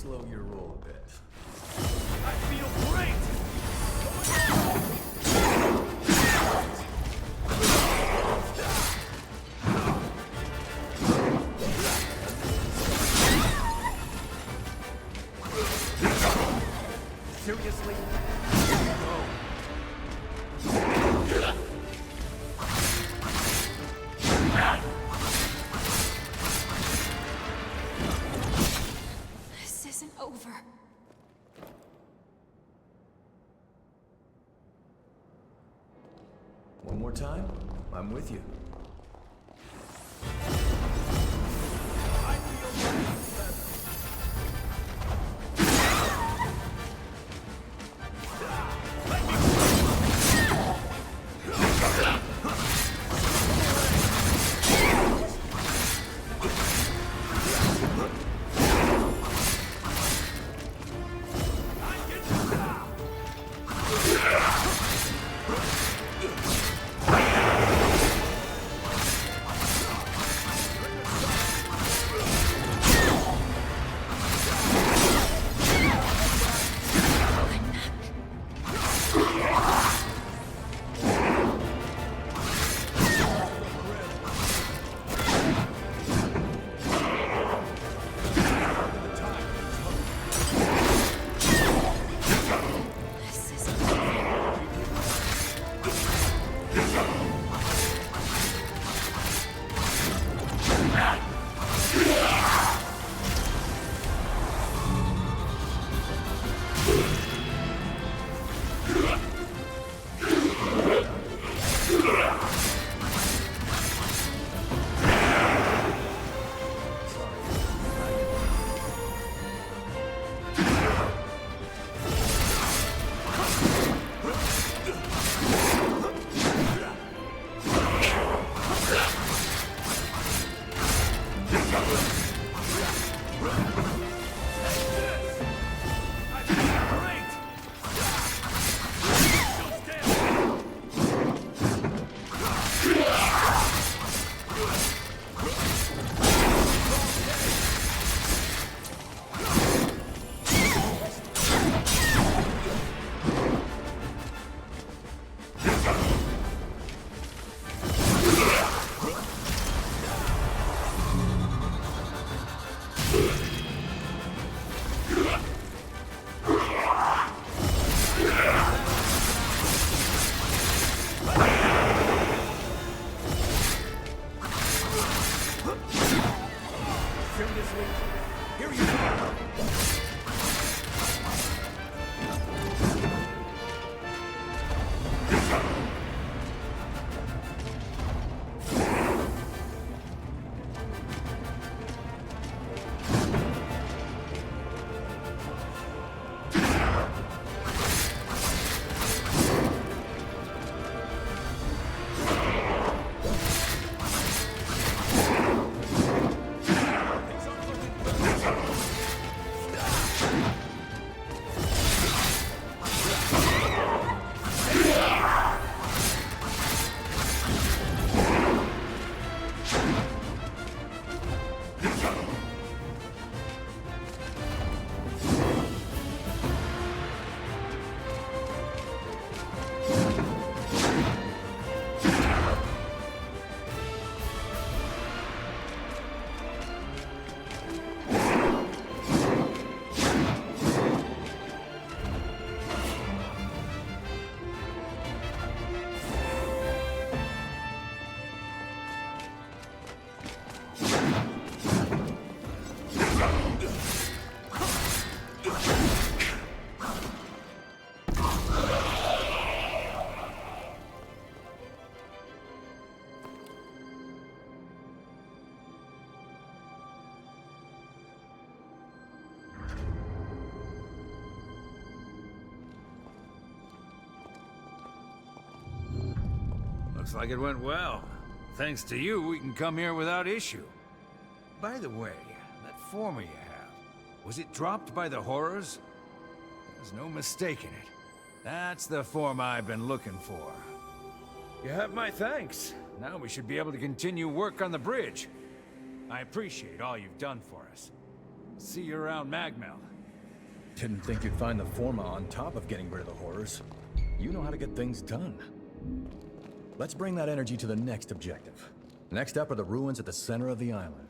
slow your roll a bit. I feel great! Seriously? This isn't over. One more time? I'm with you. Looks like it went well. Thanks to you, we can come here without issue. By the way, that former you have, was it dropped by the horrors? There's no mistaking it. That's the form I've been looking for. You have my thanks. Now we should be able to continue work on the bridge. I appreciate all you've done for us. See you around Magmell. Didn't think you'd find the Forma on top of getting rid of the horrors. You know how to get things done. Let's bring that energy to the next objective. Next up are the ruins at the center of the island.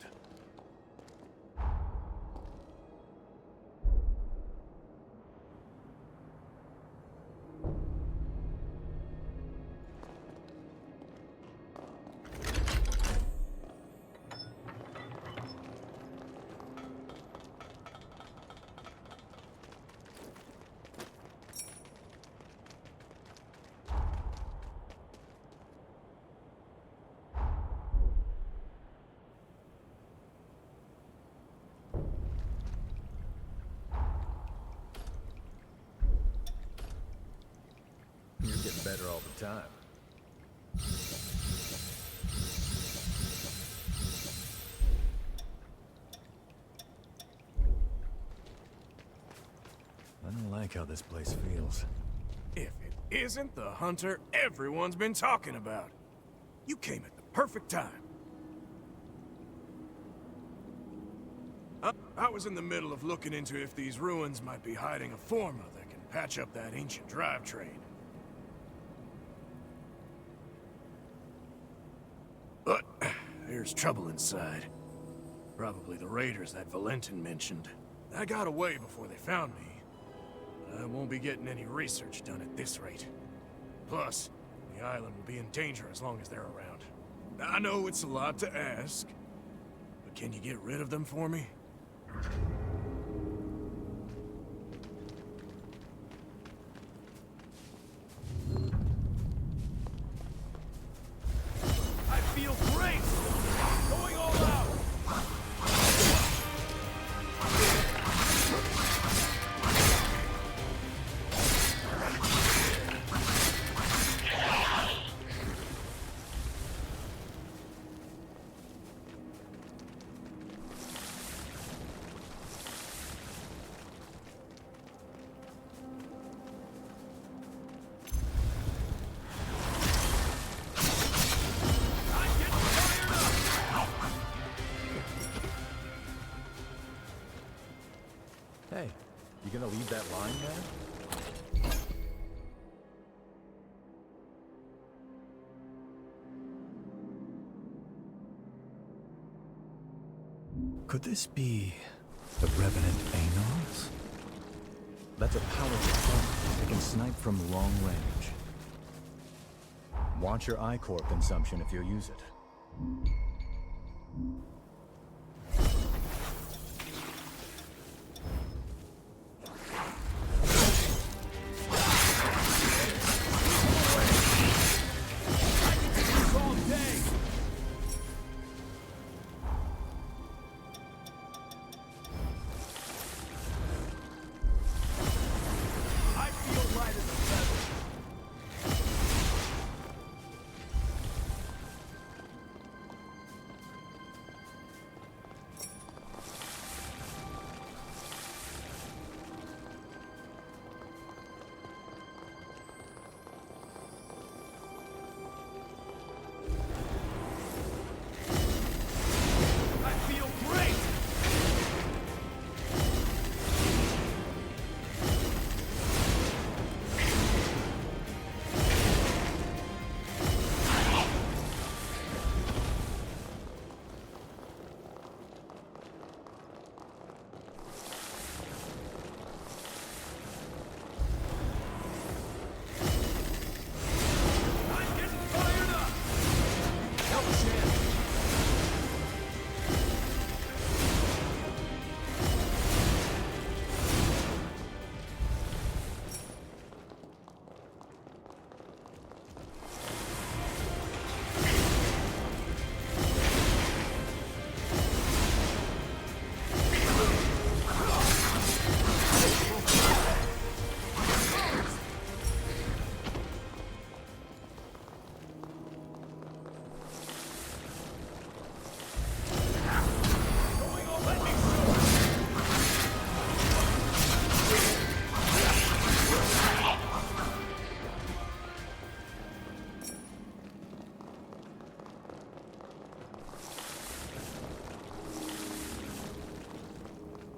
You're getting better all the time. I don't like how this place feels. If it isn't the hunter everyone's been talking about. You came at the perfect time. I was in the middle of looking into if these ruins might be hiding a Forma that can patch up that ancient drivetrain. But there's trouble inside. Probably the raiders that Valentin mentioned. I got away before they found me. I won't be getting any research done at this rate. Plus, the island will be in danger as long as they're around. I know it's a lot to ask, but can you get rid of them for me? I feel great! Going all out! Hey, you gonna leave that line there? Could this be the Revenant Anons? That's a powerful weapon that can snipe from long range. Watch your I-Core consumption if you use it.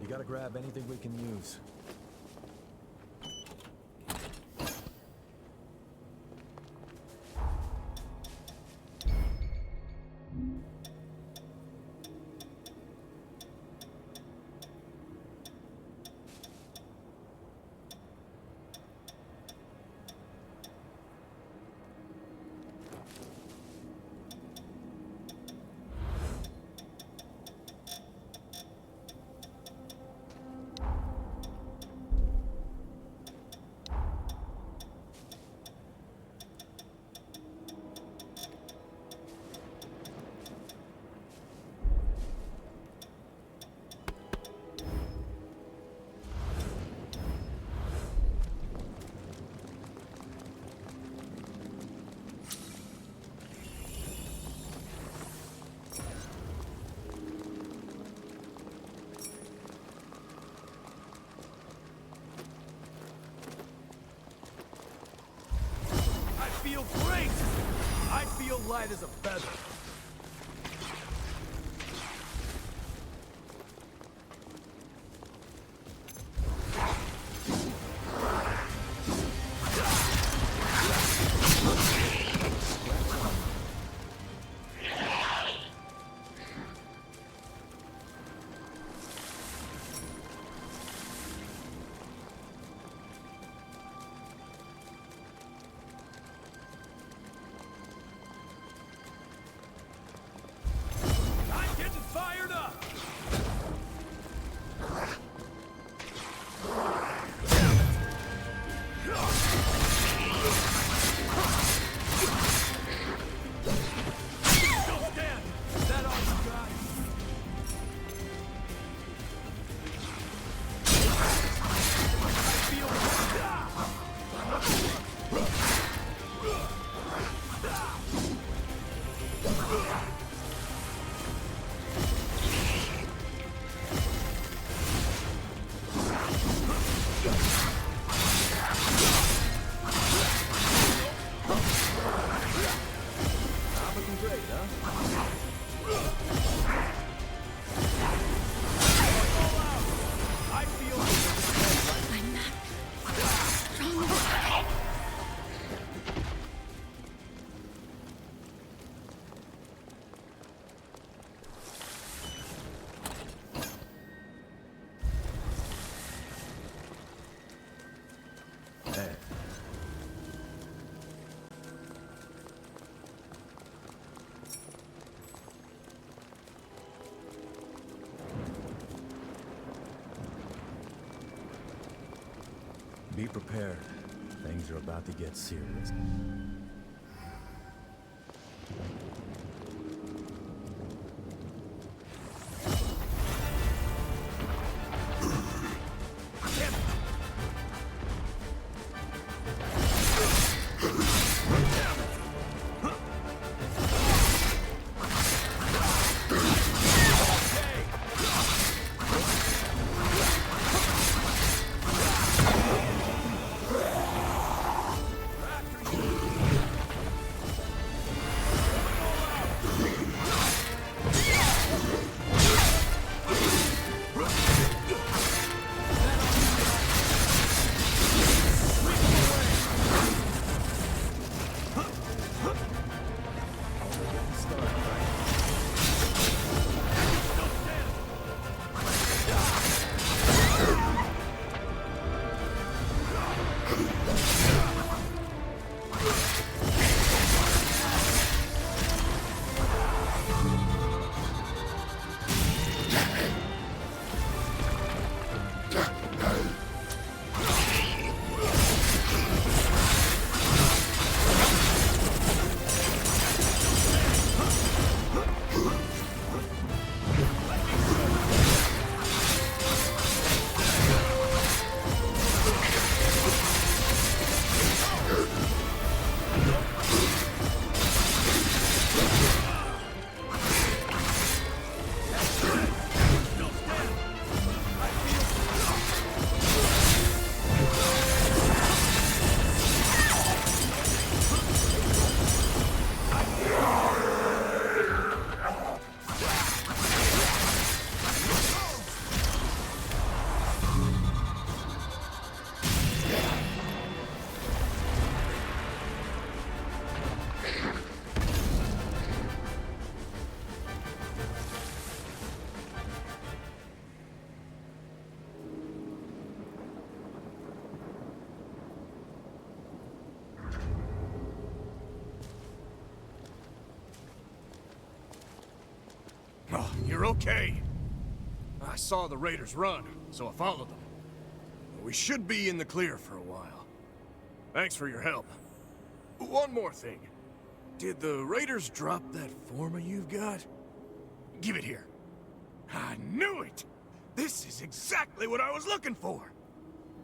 You gotta grab anything we can use. feel great! I feel light as a feather. Be prepared. Things are about to get serious. Oh, you're okay. I saw the raiders run, so I followed them. We should be in the clear for a while. Thanks for your help. One more thing. Did the raiders drop that forma you've got? Give it here. I knew it! This is exactly what I was looking for!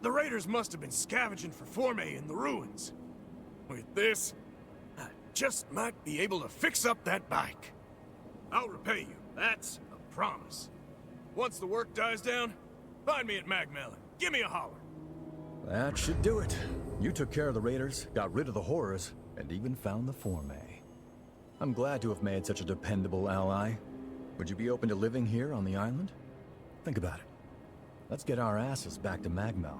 The raiders must have been scavenging for formae in the ruins. With this, I just might be able to fix up that bike. I'll repay you, that's a promise. Once the work dies down, find me at Magmell and give me a holler. That should do it. You took care of the raiders, got rid of the horrors, and even found the Forme. I'm glad to have made such a dependable ally. Would you be open to living here on the island? Think about it. Let's get our asses back to Magmell.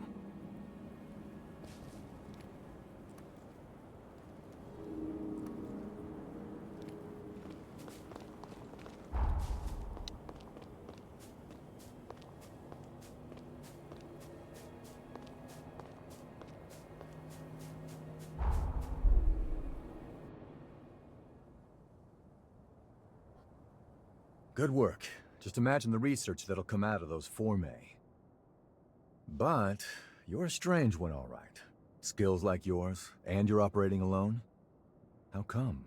Good work. Just imagine the research that'll come out of those Forme. But you're a strange one, all right. Skills like yours, and you're operating alone? How come?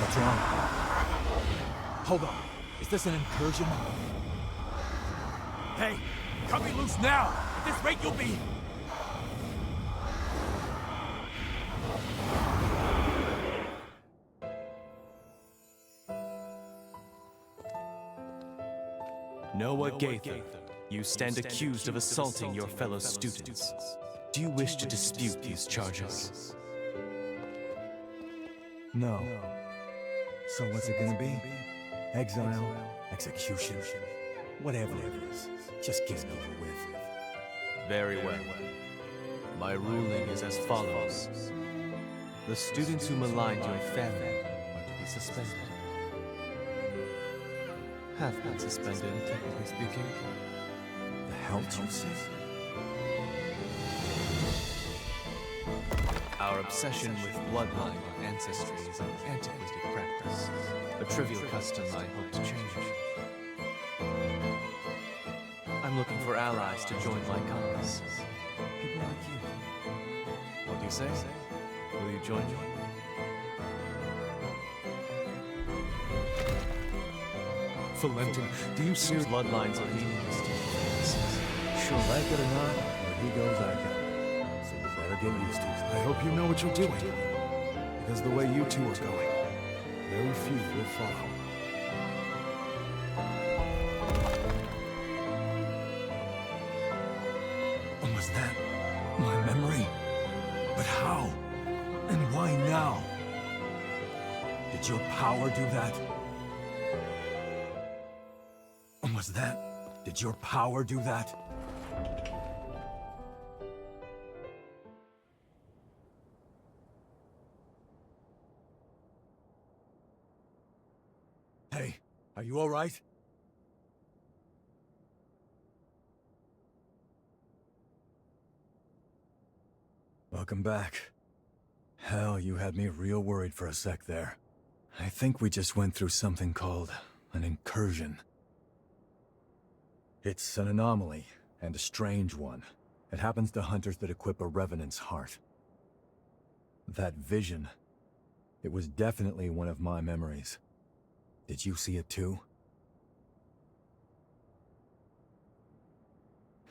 What's wrong? Hold on. Is this an incursion? Hey, cut me loose now! At this rate, you'll be... Noah Gaither, you stand accused of assaulting your fellow students. Do you wish to dispute these charges? No. So what's it gonna be? Exile? Execution? Whatever it is, just get it over with. Very well. My ruling is as follows. The students who maligned your family are to be suspended. Have been suspended, technically speaking. The hell did you say? Our obsession with bloodline and ancestry is an antiquated practice. A trivial custom I hope to change. I'm looking for allies to join my cause. People like you. What do you say? Will you join me? Valentin, do you see bloodlines are meaningless to you? Sure, like it or not, where he goes, I go. So you better get used to it. I hope you know what you're doing. Because the way you two are going, very few will follow. Was that my memory? But how? And why now? Did your power do that? Was that? Did your power do that? Hey, are you all right? Welcome back. Hell, you had me real worried for a sec there. I think we just went through something called an incursion. It's an anomaly, and a strange one. It happens to hunters that equip a Revenant's heart. That vision, it was definitely one of my memories. Did you see it too?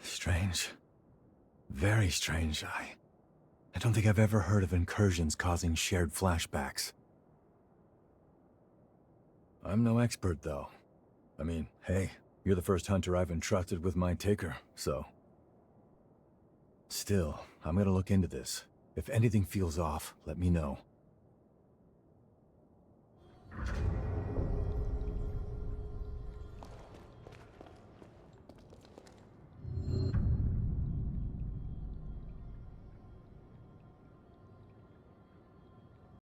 Strange. Very strange. I don't think I've ever heard of incursions causing shared flashbacks. I'm no expert, though. I mean, hey, you're the first hunter I've entrusted with my taker, so... Still, I'm gonna look into this. If anything feels off, let me know.